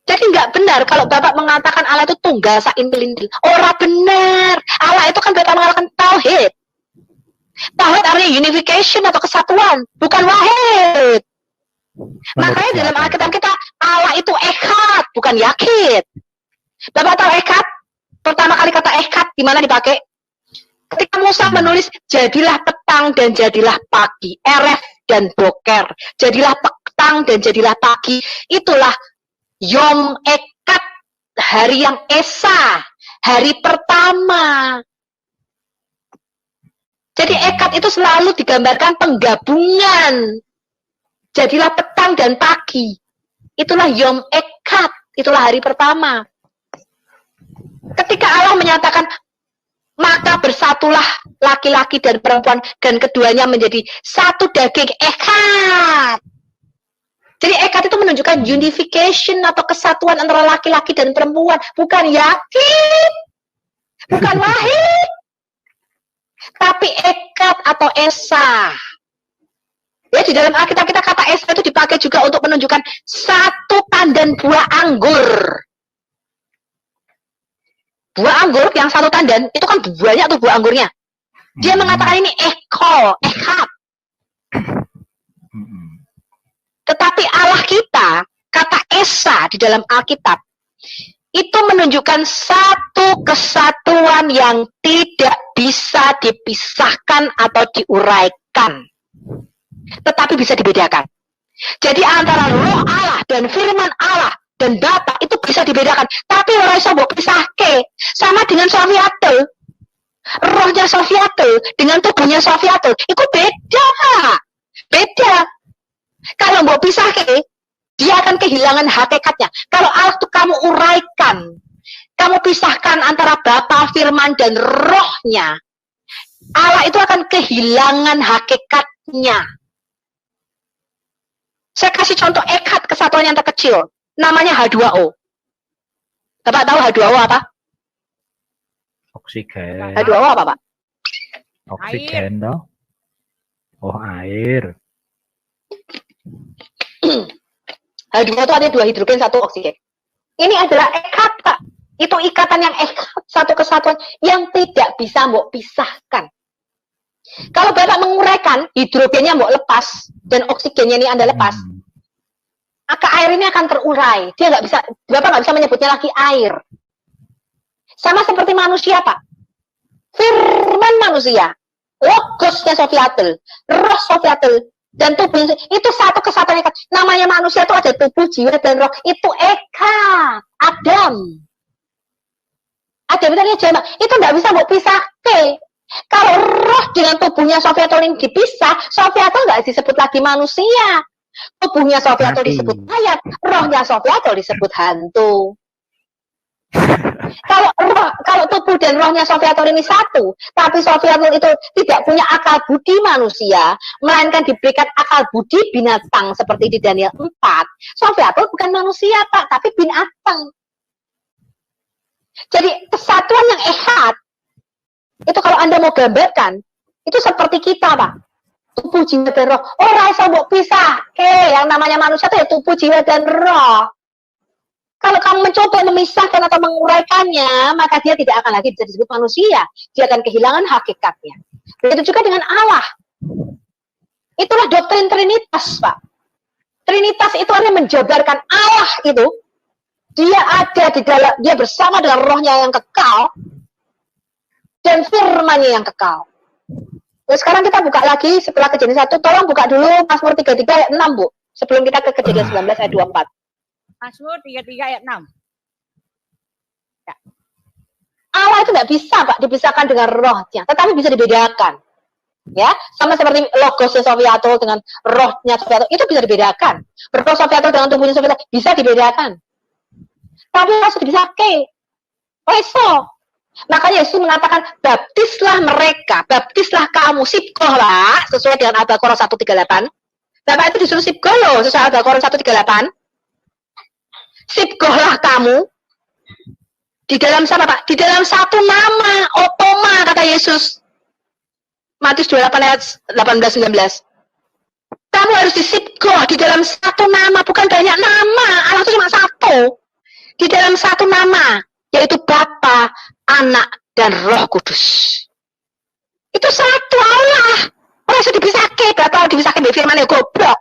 Jadi nggak benar kalau Bapak mengatakan Allah itu tunggal saintil-intil. Ora benar. Allah itu kan Bapak mengatakan tauhid. Tauhid artinya unification atau kesatuan, bukan wahid. Makanya dalam Alkitab kita Allah itu echad, bukan yakid. Bapak tahu echad? Pertama kali kata echad di mana dipakai? Ketika Musa menulis jadilah petang dan jadilah pagi, eref dan boker, jadilah petang dan jadilah pagi, itulah Yom Echad, hari yang esa, hari pertama. Jadi Echad itu selalu digambarkan penggabungan. Jadilah petang dan pagi. Itulah Yom Echad, itulah hari pertama. Ketika Allah menyatakan, maka bersatulah laki-laki dan perempuan, dan keduanya menjadi satu daging, Echad. Jadi Echad itu menunjukkan unification atau kesatuan antara laki-laki dan perempuan, bukan yakid, bukan wahid, tapi Echad atau Esa. Ya, di dalam Alkitab kita kata Esa itu dipakai juga untuk menunjukkan satu tandan buah anggur. Buah anggur yang satu tandan, itu kan banyak tuh buah anggurnya. Dia mengatakan ini Echad. Tetapi Allah kita, kata Esa di dalam Alkitab, itu menunjukkan satu kesatuan yang tidak bisa dipisahkan atau diuraikan. Tetapi bisa dibedakan. Jadi antara roh Allah dan firman Allah dan Bapa itu bisa dibedakan. Tapi orang iso mbok pisahke sama dengan Sofiatul. Rohnya Sofiatul dengan tubuhnya Sofiatul itu beda. Beda. Kalau mbok pisahke, dia akan kehilangan hakikatnya. Kalau Allah itu kamu uraikan, kamu pisahkan antara Bapa, firman dan rohnya, Allah itu akan kehilangan hakikatnya. Saya kasih contoh Echad, kesatuan yang terkecil. Namanya H2O. Bapak tahu H2O apa? Oksigen. H2O apa, Pak? Oksigen toh. Oh, air. H2 itu ada 2 hidrogen, 1 oksigen. Ini adalah ekat, Pak. Itu ikatan yang ekat, satu kesatuan yang tidak bisa mbok pisahkan. Kalau Bapak menguraikan, hidrogennya mbok lepas dan oksigennya ini Anda lepas, maka air ini akan terurai. Dia nggak bisa, Bapak nggak bisa menyebutnya lagi air. Sama seperti manusia, Pak. Firman manusia, logosnya Sofiatul, roh Sofiatul, dan tubuh itu satu kesatuan ekat. Namanya manusia itu ada tubuh, jiwa, dan roh. Itu ekat. Adam misalnya jama. Itu nggak bisa mau pisah. Kalau roh dengan tubuhnya Sofiatul ini dipisah, Sofiatul nggak disebut lagi manusia. Tubuhnya Sofiatul disebut mayat, rohnya Sofiatul disebut hantu. Kalau tubuh dan rohnya Sofiatul ini satu, tapi Sofiatul itu tidak punya akal budi manusia, melainkan diberikan akal budi binatang seperti di Daniel 4. Sofiatul bukan manusia, Pak, tapi binatang. Jadi kesatuan yang ekat itu kalau Anda mau gambarkan, itu seperti kita, Pak. Tubuh, jiwa, dan roh. Rasa mau pisah. Yang namanya manusia itu ya tubuh, jiwa, dan roh. Kalau kamu mencoba memisahkan atau menguraikannya, maka dia tidak akan lagi bisa disebut manusia. Dia akan kehilangan hakikatnya. Begitu juga dengan Allah. Itulah doktrin Trinitas, Pak. Trinitas itu artinya menjabarkan Allah itu. Dia ada di dalam, dia bersama dengan rohnya yang kekal. Dan firman-Nya yang kekal. Nah, sekarang kita buka lagi setelah Kejadian 1. Tolong buka dulu Mazmur 33 ayat 6, Bu. Sebelum kita ke Kejadian 19 ayat 24. Mazmur 33 ayat 6. Ya. Allah itu nggak bisa, Pak, dipisahkan dengan rohnya, tetapi bisa dibedakan. Ya, sama seperti logosnya Sofiatul dengan rohnya Sofiatul, itu bisa dibedakan. Roh Sofiatul dengan tubuhnya Sofiatul bisa dibedakan. Tapi harus dipisahkan. So. Makanya Yesus mengatakan, baptislah mereka, baptislah kamu, sibgoh, Pak, sesuai dengan Al-Baqarah 138. Bapak itu disuruh sibgoh loh, sesuai Al-Baqarah 138. Sibgohlah kamu di dalam siapa, Pak? Di dalam satu nama, otoma, kata Yesus. Matius 28 ayat 18-19. Kamu harus disibgoh di dalam satu nama, bukan banyak nama. Allah itu cuma satu. Di dalam satu nama, yaitu Bapa, Anak, dan Roh Kudus. Itu satu Allah. Orang sudah dipisahkan, Bapak dipisahkan dari firman-Nya, goblok.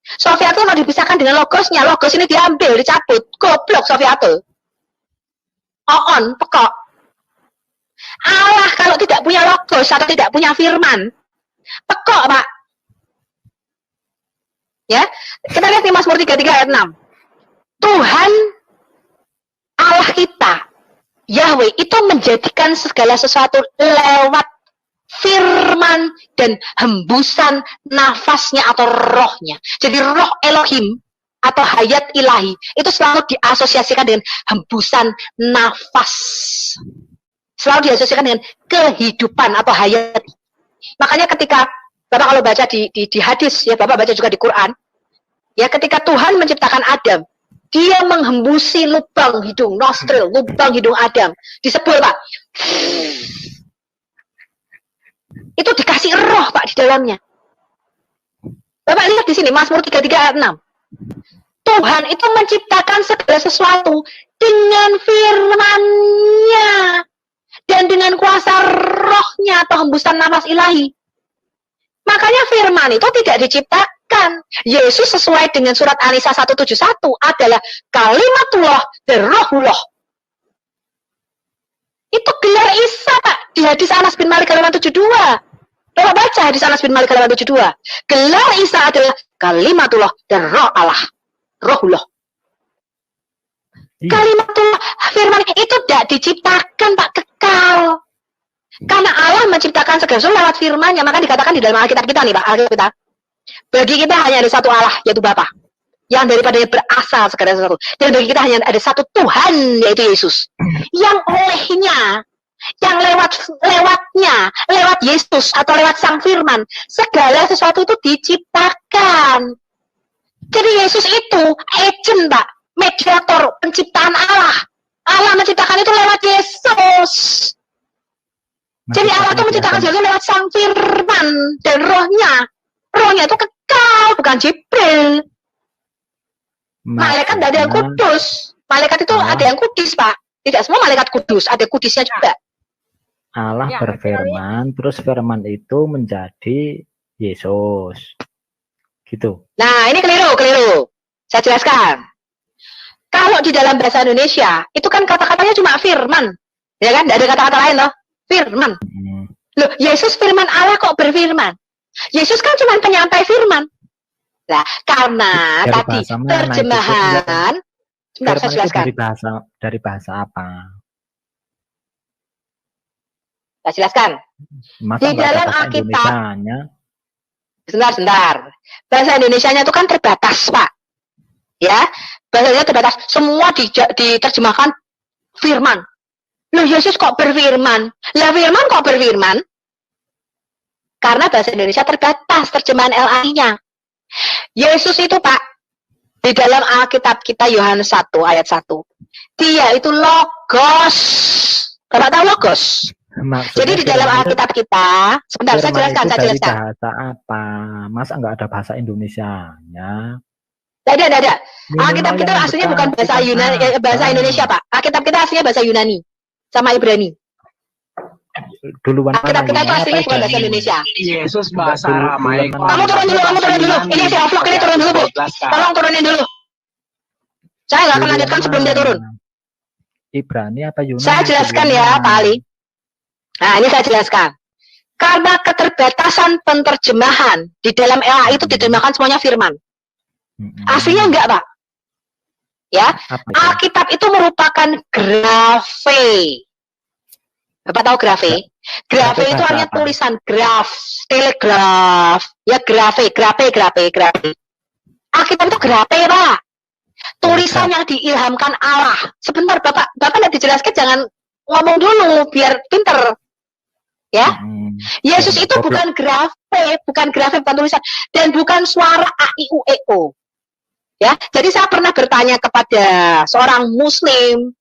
Sofiatul mau dipisahkan dengan logosnya, logos ini diambil, dicabut, goblok Sofiatul. Pekok. Allah kalau tidak punya logos atau tidak punya firman, pekok, Pak. Ya, kita lihat di Mazmur 33 ayat 6. Tuhan Allah kita, Yahweh, itu menjadikan segala sesuatu lewat firman dan hembusan nafasnya atau rohnya. Jadi roh Elohim atau hayat ilahi itu selalu diasosiasikan dengan hembusan nafas. Selalu diasosiasikan dengan kehidupan atau hayat. Makanya ketika Bapak kalau baca di hadis, ya Bapak baca juga di Quran, ya ketika Tuhan menciptakan Adam, dia menghembusi lubang hidung, nostril, lubang hidung Adam. Disebut, Pak. Itu dikasih roh, Pak, di dalamnya. Bapak lihat di sini, Mazmur 33 ayat 6. Tuhan itu menciptakan segala sesuatu dengan firman-Nya dan dengan kuasa rohnya atau hembusan nafas ilahi. Makanya firman itu tidak diciptakan. Yesus sesuai dengan surat An-Nisa 171 adalah kalimatullah dan rohullah. Itu gelar Isa, Pak, di hadis Anas bin Malik halaman 72. Bapak baca hadis Anas bin Malik halaman 72. Gelar Isa adalah kalimatullah dan roh Allah. Rohullah. Kalimatullah, firman itu tidak diciptakan, Pak, kekal. Karena Allah menciptakan segala sesuatu lewat firman-Nya, maka dikatakan di dalam Alkitab kita nih, Pak, Alkitab kita. Bagi kita hanya ada satu Allah, yaitu Bapa, yang daripadanya berasal segala sesuatu. Dan bagi kita hanya ada satu Tuhan, yaitu Yesus. Yang olehnya, yang lewat Yesus atau lewat Sang Firman, segala sesuatu itu diciptakan. Jadi Yesus itu agent, Pak, mediator penciptaan Allah. Allah menciptakan itu lewat Yesus. Jadi Allah itu menciptakan sesuatu lewat Sang Firman dan rohnya. Rohnya itu Kau bukan Jibril. Malaikat tidak ada yang kudus. Malaikat itu ada yang kudus, Pak. Tidak semua malaikat kudus, ada kudusnya juga. Allah berfirman, terus firman itu menjadi Yesus. Gitu. Nah, ini keliru. Saya jelaskan. Kalau di dalam bahasa Indonesia, itu kan kata-katanya cuma firman. Ya kan? Tidak ada kata-kata lain loh. Firman. Loh, Yesus firman Allah kok berfirman? Yesus kan cuma penyampai firman. Nah, karena tadi terjemahan, sebentar saya jelaskan. Dari bahasa apa? Saya jelaskan. Di dalam Alkitab, sebentar. Bahasa Indonesianya itu kan terbatas, Pak. Ya, bahasanya terbatas. Semua diterjemahkan firman. Loh, Yesus kok berfirman? Lah, firman kok berfirman? Karena bahasa Indonesia terbatas terjemahan LAI-nya. Yesus itu, Pak, di dalam Alkitab kita Yohanes 1 ayat 1. Dia itu logos. Bapak tahu logos? Maksudnya jadi di dalam Alkitab kita, sebentar saya jelaskan. Bahasa apa? Masa nggak ada bahasa Indonesianya? Tidak ada. Alkitab kita aslinya bukan bahasa Yunani, bahasa Indonesia, Pak. Alkitab kita aslinya bahasa Yunani sama Ibrani. Duluan Alkitab kita itu aslinya bukan bahasa Indonesia. Yesus bahasa Aramai. Kamu turun dulu. Ini si vlog ini turun dulu, Bu. Tolong turunin dulu. Saya nggak akan lanjutkan sebelum dia turun. Ibrani apa Yunani? Saya jelaskan ya, Pak Ali. Nah, ini saya jelaskan. Karena keterbatasan penterjemahan di dalam LAI itu diterjemahkan semuanya firman. Aslinya enggak, Pak. Ya, Alkitab itu merupakan grafe. Bapak tahu grafe? Grafe itu artinya tulisan, graf, telegraf, ya grafe. Alkitab itu grafe, Pak. Tulisan yang diilhamkan Allah. Sebentar, Bapak tidak dijelaskan, jangan ngomong dulu biar pinter. Ya, Yesus itu bukan grafe, bukan tulisan, dan bukan suara a i u e o. Ya, jadi saya pernah bertanya kepada seorang Muslim,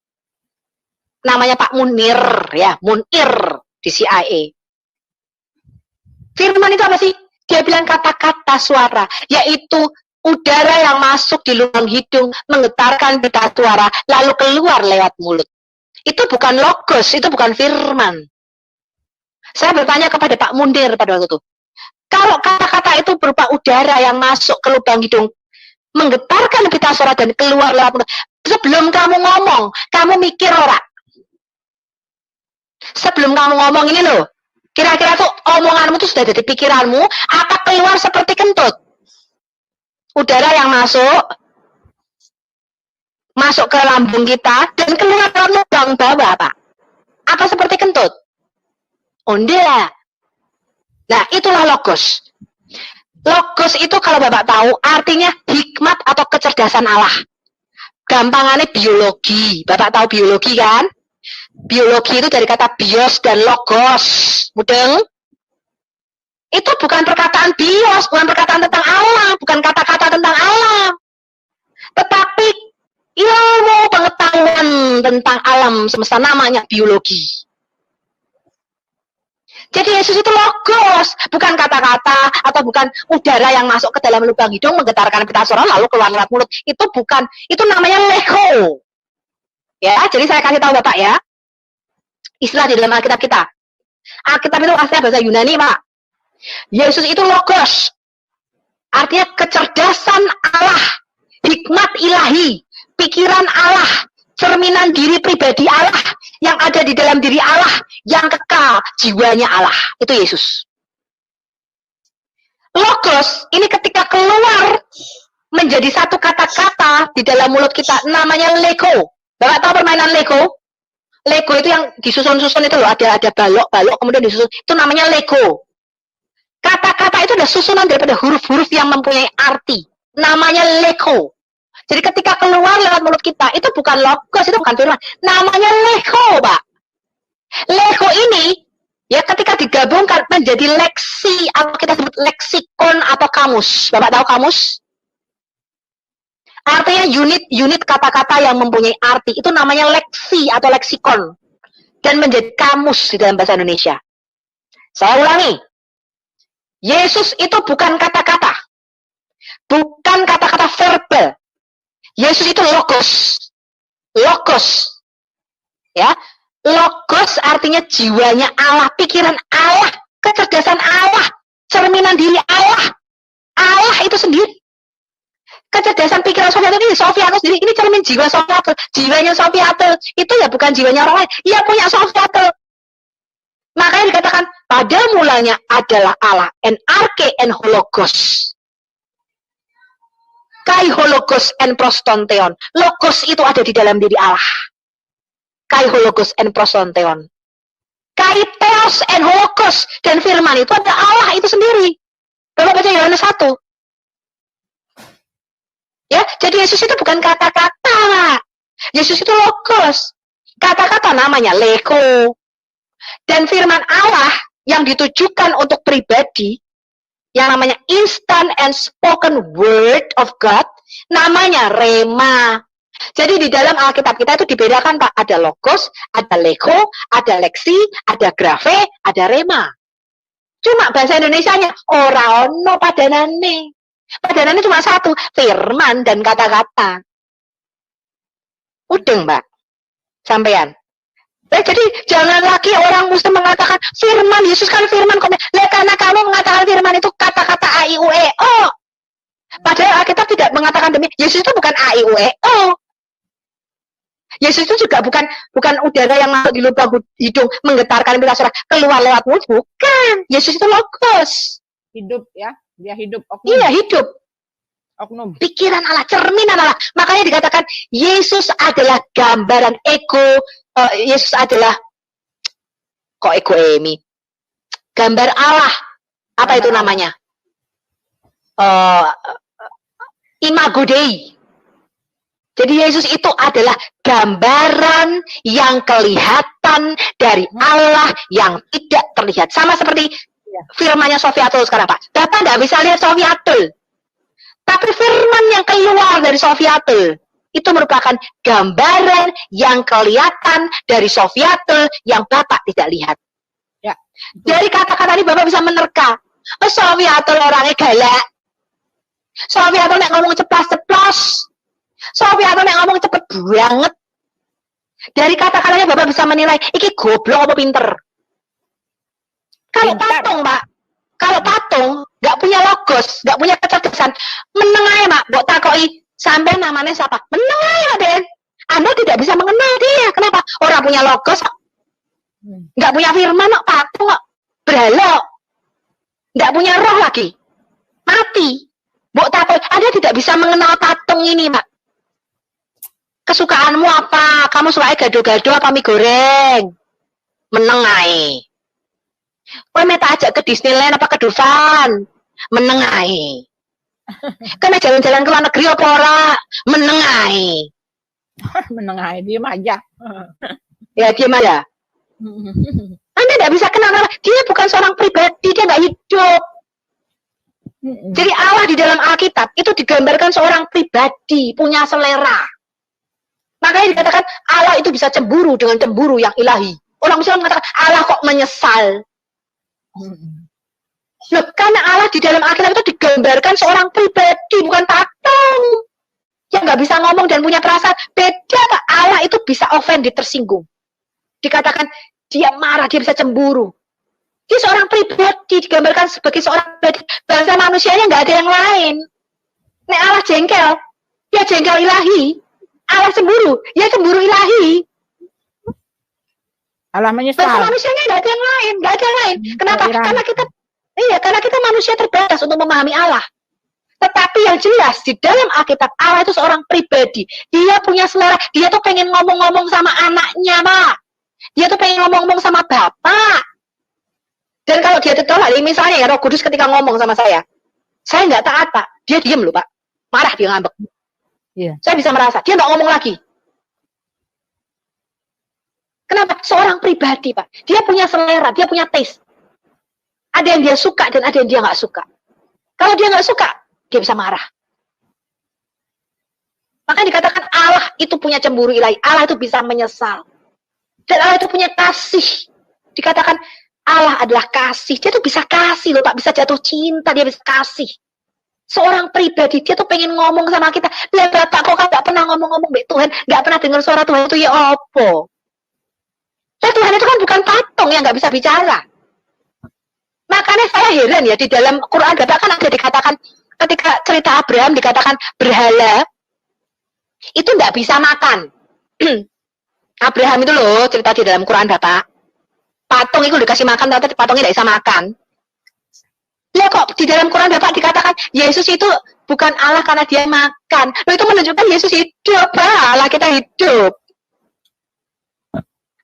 namanya Pak Munir, ya, Munir di CIA. Firman itu apa sih? Dia bilang kata-kata suara, yaitu udara yang masuk di lubang hidung menggetarkan pita suara, lalu keluar lewat mulut. Itu bukan logos, itu bukan firman. Saya bertanya kepada Pak Munir pada waktu itu, kalau kata-kata itu berupa udara yang masuk ke lubang hidung, menggetarkan pita suara dan keluar lewat mulut, sebelum kamu ngomong, kamu mikir ora? Sebelum kamu ngomong ini loh, kira-kira tuh omonganmu tuh sudah ada di pikiranmu, apa keluar seperti kentut? Udara yang masuk ke lambung kita dan keluar lewat lubang bawah, Pak. Apa seperti kentut? Oh, enggak. Nah, itulah logos. Logos itu kalau Bapak tahu artinya hikmat atau kecerdasan Allah. Gampangannya biologi. Bapak tahu biologi kan? Biologi itu dari kata bios dan logos. Mudeng? Itu bukan perkataan bios, bukan perkataan tentang Allah, bukan kata-kata tentang Allah. Tetapi ilmu pengetahuan tentang alam semesta, namanya biologi. Jadi Yesus itu logos, bukan kata-kata atau bukan udara yang masuk ke dalam lubang hidung menggetarkan pita suara lalu keluar lewat mulut. Itu bukan, itu namanya lego. Ya, jadi saya kasih tahu Bapak ya. Istilah di dalam Alkitab kita. Alkitab itu aslinya bahasa Yunani, Pak. Yesus itu logos. Artinya kecerdasan Allah, hikmat ilahi, pikiran Allah, cerminan diri pribadi Allah yang ada di dalam diri Allah, yang kekal, jiwanya Allah. Itu Yesus. Logos ini ketika keluar menjadi satu kata-kata di dalam mulut kita, namanya Lego. Bapak tahu permainan Lego? Lego itu yang disusun-susun itu loh, ada balok kemudian disusun. Itu namanya Lego. Kata-kata itu adalah susunan daripada huruf-huruf yang mempunyai arti. Namanya Lego. Jadi ketika keluar lewat mulut kita, itu bukan logos, itu bukan firman. Namanya Lego, Pak. Lego ini, ya ketika digabungkan menjadi leksi, atau kita sebut leksikon atau kamus. Bapak tahu kamus? Artinya unit kata-kata yang mempunyai arti. Itu namanya leksi atau leksikon. Dan menjadi kamus di dalam bahasa Indonesia. Saya ulangi. Yesus itu bukan kata-kata. bukan kata-kata verbal. Yesus itu logos. Logos. Ya. Logos artinya jiwanya Allah, pikiran Allah, kecerdasan Allah, cerminan diri Allah. Allah itu sendiri. Kecerdasan pikiran Sofiatul ini, Sofiatul sendiri, ini cermin jiwa Sofiatul. Jiwanya Sofiatul itu ya bukan jiwanya orang lain, ia punya Sofiatul. Makanya dikatakan pada mulanya adalah Allah, en arche en hologos. Kai hologos en prostonteon. Logos itu ada di dalam diri Allah. Kai hologos en prostonteon. Kai theos en hologos. Dan firman itu ada Allah itu sendiri. Bapak baca Yohanes 1. Ya, jadi Yesus itu bukan kata-kata. Yesus itu logos. Kata-kata namanya lego. Dan firman Allah yang ditujukan untuk pribadi, yang namanya instant and spoken word of God, namanya rema. Jadi di dalam Alkitab kita itu dibedakan, Pak. Ada logos, ada lego, ada leksi, ada grafe, ada rema. Cuma bahasa Indonesianya, ora ono padanane. Padanane cuma satu, firman dan kata-kata. Udeng, Mbak. Sampean. Jadi jangan lagi orang Muslim mengatakan firman, Yesus kan firman. Karena kamu mengatakan firman itu kata-kata A, I, U, E, O. Padahal Alkitab tidak mengatakan demikian. Yesus itu bukan A, I, U, E, O. Yesus itu juga bukan udara yang masuk di lubang hidung menggetarkan pita suara keluar lewat mulut. Bukan. Yesus itu logos. Hidup ya. Dia hidup. Oknum. Iya, hidup. Oknum. Pikiran Allah, cerminan Allah. Makanya dikatakan Yesus adalah gambaran ego. Yesus adalah kok ego Emi. Gambar Allah. Apa itu namanya? Imago Dei. Jadi Yesus itu adalah gambaran yang kelihatan dari Allah yang tidak terlihat. Sama seperti firmannya Sofiatul sekarang, Pak. Bapak tidak bisa lihat Sofiatul. Tapi firman yang keluar dari Sofiatul itu merupakan gambaran yang kelihatan dari Sofiatul yang Bapak tidak lihat. Ya. Dari kata-kata ini Bapak bisa menerka. Sofiatul orangnya galak. Sofiatul nek ngomong ceplas-ceplos. Sofiatul nek ngomong cepet banget. Dari kata-katanya Bapak bisa menilai, iki goblok apa pinter. Kalau patung, Pak. Kalau patung nggak punya logos, nggak punya kecerdasan, meneng aja, Mak. Mbok takoki sampai namanya siapa? Meneng aja, Den. Anda tidak bisa mengenal dia. Kenapa? Orang punya logos, nggak punya firman, kok patung kok berhalok, nggak punya roh lagi, mati. Mbok takoki, Anda tidak bisa mengenal patung ini, Mak. Kesukaanmu apa? Kamu suka gado-gado apa mie goreng? Meneng aja. Kowe meta ajak ke Disneyland apa ke Dufan? Meneng ae. Kena jalan-jalan ke luar negeri apa ora? Meneng ae. Meneng ae, diem aja. Ya diem aja. Anda tidak bisa kenal Allah. Dia bukan seorang pribadi, dia nggak hidup. Jadi Allah di dalam Alkitab itu digambarkan seorang pribadi, punya selera. Makanya dikatakan Allah itu bisa cemburu dengan cemburu yang ilahi. Orang Muslim mengatakan Allah kok menyesal. Loh, karena Allah di dalam Alkitab itu digambarkan seorang pribadi, bukan patung yang nggak bisa ngomong dan punya perasaan. Beda, Pak. Allah itu bisa offended, tersinggung. Dikatakan dia marah, dia bisa cemburu. Dia seorang pribadi, digambarkan sebagai seorang pribadi. Bahasa manusianya nggak ada yang lain. Nek Allah jengkel, dia jengkel ilahi. Allah cemburu, ya cemburu ilahi. Allah menyesal. Bahasa manusianya nggak ada yang lain, nggak ada yang lain. Kenapa? Karena kita manusia terbatas untuk memahami Allah. Tetapi yang jelas di dalam Alkitab Allah itu seorang pribadi. Dia punya selera. Dia tuh pengen ngomong-ngomong sama anaknya, Pak. Dia tuh pengen ngomong-ngomong sama Bapak. Dan kalau dia ditolak, misalnya ya Roh Kudus ketika ngomong sama saya nggak taat, Pak. Dia diem loh, Pak. Marah, dia ngambek. Iya. Saya bisa merasa dia nggak ngomong lagi. Kenapa? Seorang pribadi, Pak. Dia punya selera, dia punya taste. Ada yang dia suka dan ada yang dia nggak suka. Kalau dia nggak suka, dia bisa marah. Maka dikatakan Allah itu punya cemburu ilahi. Allah itu bisa menyesal. Dan Allah itu punya kasih. Dikatakan Allah adalah kasih. Dia tuh bisa kasih loh, Pak. Bisa jatuh cinta, dia bisa kasih. Seorang pribadi dia tuh pengen ngomong sama kita. Lah Bapak kok kan nggak pernah ngomong-ngomong baik Tuhan, nggak pernah dengar suara Tuhan itu ya opo? Nah, Tuhan itu kan bukan patung yang nggak bisa bicara. Makanya saya heran ya di dalam Quran Bapak kan ada dikatakan ketika cerita Abraham dikatakan berhala itu nggak bisa makan. Abraham itu loh cerita di dalam Quran Bapak. Patung itu dikasih makan tapi patungnya nggak bisa makan. Ya kok di dalam Quran Bapak dikatakan Yesus itu bukan Allah karena dia makan. Loh itu menunjukkan Yesus hidup, Allah kita hidup.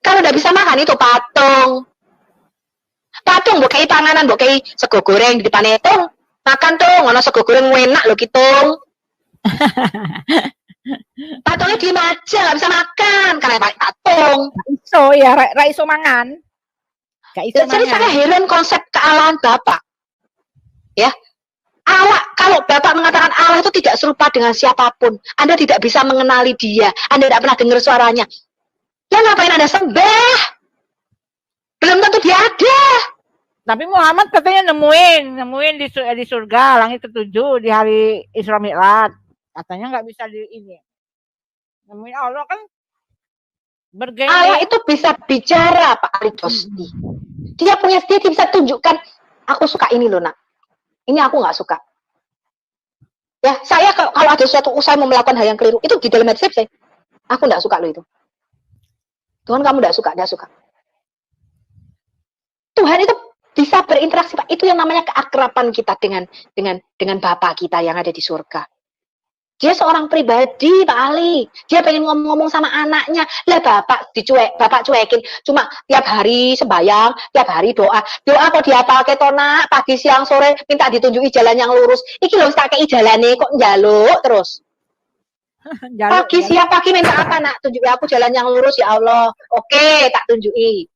Kalau udah bisa makan itu patung. Patung mbok kei panganan, mbok kei sego goreng di depan itu. Makan tuh, ngono sego goreng enak lho kitung. Patungnya diem aja, nggak bisa makan karena patung. Iso ya, ra iso mangan. Gak iso Jadi mangan. saya heran konsep kealahan Bapak. Ya, Allah, kalau Bapak mengatakan Allah itu tidak serupa dengan siapapun, Anda tidak bisa mengenali dia, Anda tidak pernah dengar suaranya. Ya ngapain Anda sembah? Belum tentu dia ada. Tapi Muhammad katanya nemuin di surga langit ketujuh di hari Isra Mi'raj. Katanya nggak bisa di ini. Nemuin Allah kan bergaya. Allah itu bisa bicara, Pak Alidosti. Dia bisa tunjukkan, aku suka ini loh nak. Ini aku nggak suka. Ya, saya kalau ada suatu usaha mau melakukan hal yang keliru, itu di dalam hati saya, aku nggak suka loh itu. Tuhan kamu nggak suka, Tuhan itu bisa berinteraksi, Pak. Itu yang namanya keakraban kita dengan Bapa kita yang ada di surga. Dia seorang pribadi, Pak Ali. Dia pengen ngomong-ngomong sama anaknya. Lah Bapak cuekin. Cuma tiap hari sembahyang, tiap hari doa. Doa kok diapalke to nak, pagi siang sore minta ditunjuki jalan yang lurus. Iki lho tak kei jalane kok njaluk terus. Pagi siang pagi minta apa nak? Tunjuki aku jalan yang lurus ya Allah. Oke, tak tunjuki.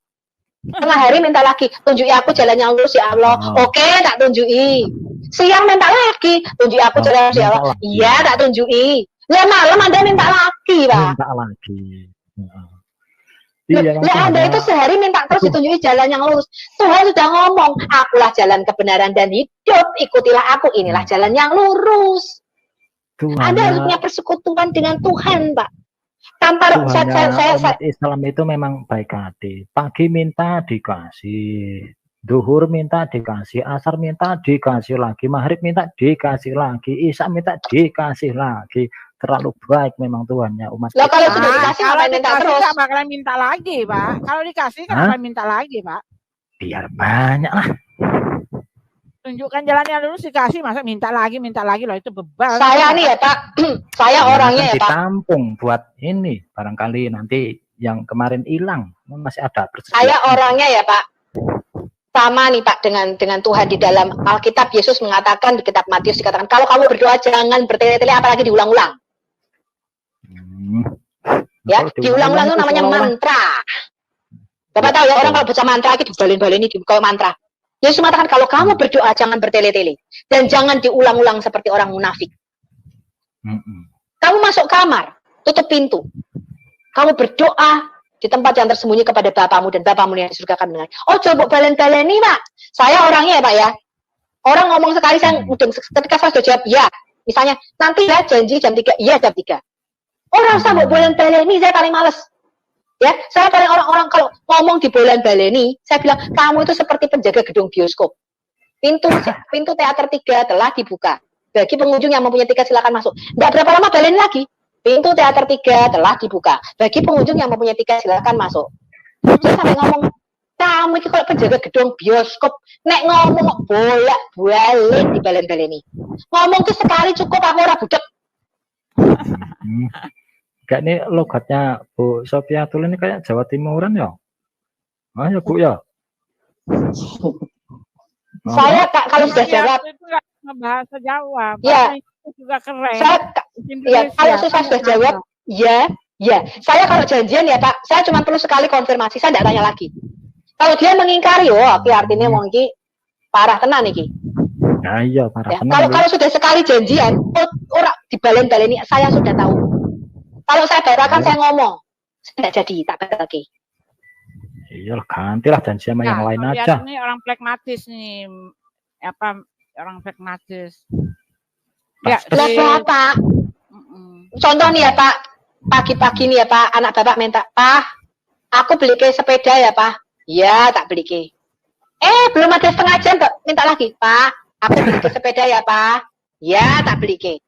Tengah hari minta lagi, tunjuki aku jalan yang lurus ya Allah. Oke, tak tunjuki. Siang minta lagi, tunjuki aku jalan yang lurus ya Allah. Iya, tak tunjuki. Lah malam Anda minta lagi, Pak. Minta lagi. Lah Anda itu sehari minta terus ditunjuki jalan yang lurus. Tuhan sudah ngomong, akulah jalan kebenaran dan hidup, ikutilah aku, inilah jalan yang lurus. Anda harus punya persekutuan dengan Tuhan, Pak. Tanpa umat Islam itu memang baik hati. Pagi minta dikasih, duhur minta dikasih, asar minta dikasih lagi, maghrib minta dikasih lagi, isya minta dikasih lagi. Terlalu baik memang Tuhannya umat. Lah kalau sudah dikasih kalau minta dikasih terus. nggak bakalan minta lagi, Pak. Kalau dikasih kan akan minta lagi, Pak. Biar banyak lah. Tunjukkan jalan yang lurus dikasih, masa minta lagi loh, itu bebal. Saya nih ya Pak, saya orangnya ya Pak. Ditampung buat ini, barangkali nanti yang kemarin hilang masih ada. Saya orangnya ya Pak, sama nih Pak dengan Tuhan di dalam Alkitab. Yesus mengatakan di kitab Matius dikatakan kalau kamu berdoa jangan bertele-tele apalagi diulang-ulang. Ya, diulang-ulang itu namanya mantra. Bapak tahu ya orang kalau baca mantra itu dibalen-baleni kayak mantra. Yesus mengatakan kalau kamu berdoa jangan bertele-tele dan jangan diulang-ulang seperti orang munafik. Kamu masuk kamar, tutup pintu. Kamu berdoa di tempat yang tersembunyi kepada Bapamu dan Bapamu yang di surga akan mendengar. Oh, coba balen-baleni, Pak. Saya orangnya ya, Pak ya. Orang ngomong sekali saya mudeng ketika saya sudah jawab ya. Misalnya, nanti ya janji jam 3. Iya, jam 3. Orang sama balen-baleni saya paling males. Ya, saya paling orang-orang kalau ngomong di bolan-baleni, saya bilang kamu itu seperti penjaga gedung bioskop. Pintu teater 3 telah dibuka. Bagi pengunjung yang mempunyai tiket silakan masuk. Enggak berapa lama baleni lagi. Pintu teater 3 telah dibuka. Bagi pengunjung yang mempunyai tiket silakan masuk. Saya sampai ngomong, kamu itu kalau penjaga gedung bioskop, nek ngomong bolak-balik di balen-baleni. Ngomong tuh sekali cukup, aku ora budek. Kayak ini logatnya Bu Sophia Tulen ini kayak Jawa Timuran ya? Ya Bu ya? Saya kalau sudah jawab itu nggak bahasa Jawa, ya, itu juga keren. Kalau saya sudah jawab ya. Saya kalau janjian ya Pak, saya cuma perlu sekali konfirmasi, saya tidak tanya lagi. Kalau dia mengingkari, artinya mau iki parah tenan iki. Nah, iya parah tenan. Kalau sudah sekali janjian, ora dibalen-baleni, saya sudah tahu. Kalau saya batalkan, saya ngomong. Saya tidak jadi, tak batal lagi. Iya, gantilah janji sama yang lain aja. Ini orang pragmatis nih. Orang pragmatis. Ya, Lah Bapak, contoh nih ya Pak, pagi-pagi nih ya Pak, anak Bapak minta, Pak, aku beli ke sepeda ya Pak. Ya, tak beli ke. Belum ada setengah jam, minta lagi, Pak, aku beli ke sepeda ya Pak. Ya, tak beli ke.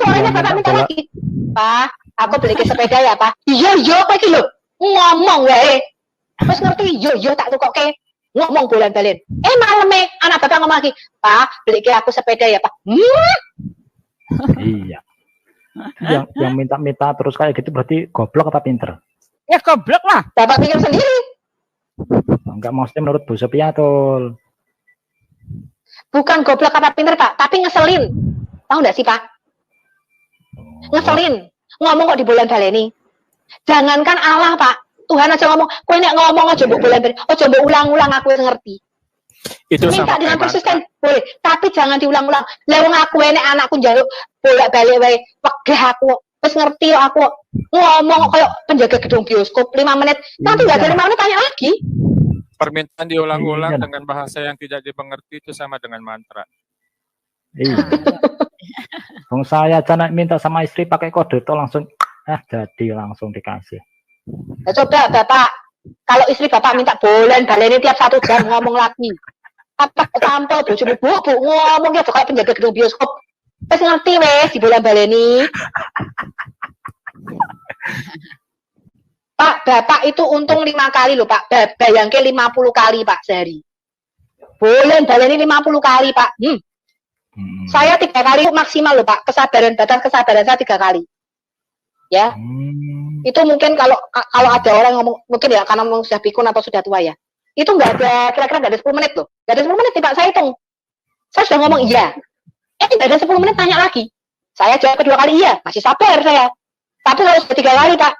Sorenya Bapak minta lagi, Pak, aku beli ke sepeda ya Pak. Iya, apa iki lho? Ngomong wae. Wis ngerti, iya tak tukokke. Ngomong bolan-balen. Maleme anak Bapak ngomong lagi, Pak, beli ke aku sepeda ya Pak. Iya. Yang minta-minta terus kayak gitu berarti goblok apa pinter? Ya goblok lah. Bapak pikir sendiri. Enggak, maksudnya menurut Bu Sophia tol. Bukan goblok apa pinter Pak, tapi ngeselin. Tahu nggak sih Pak? Ngeselin. Ngomong kok di bulan baleni. Jangankan Allah Pak, Tuhan aja ngomong. Kowe nek ngomong aja mbok bulan baleni. Ojo mbok ulang-ulang, aku wis ngerti. Itu Minta sama dengan kayak konsisten boleh, tapi jangan diulang-ulang. Lah wong aku nek anakku njaluk bolak-balik wae, wegah aku. Wis ngerti kok aku. Ngomong kayak penjaga gedung bioskop 5 menit. Nanti enggak ada 5 menit tanya lagi. Permintaan diulang-ulang Iya. dengan bahasa yang tidak dimengerti itu sama dengan mantra. Iya. Bang saya aja minta sama istri pakai kode itu langsung jadi langsung dikasih. Nah, coba Bapak, kalau istri Bapak minta bulan baleni tiap 1 jam ngomong lagi. Apa ketampel bojomu Bu ngomongnya kayak penjaga gedung bioskop. Wis ngerti wes di bulan baleni. Pak, Bapak itu untung 5 kali loh Pak. Bayangke 50 kali Pak sehari. Bulan baleni 50 kali Pak. Saya 3 kali maksimal loh Pak. Batas kesabaran saya 3 kali. Ya. Itu mungkin kalau ada orang ngomong, mungkin ya karena sudah pikun atau sudah tua ya. Itu nggak ada, kira-kira nggak ada 10 menit loh. Nggak ada 10 menit nih Pak, saya hitung. Saya sudah ngomong iya. Nggak ada 10 menit tanya lagi. Saya jawab kedua kali iya, masih sabar saya. Tapi kalau sudah 3 kali Pak,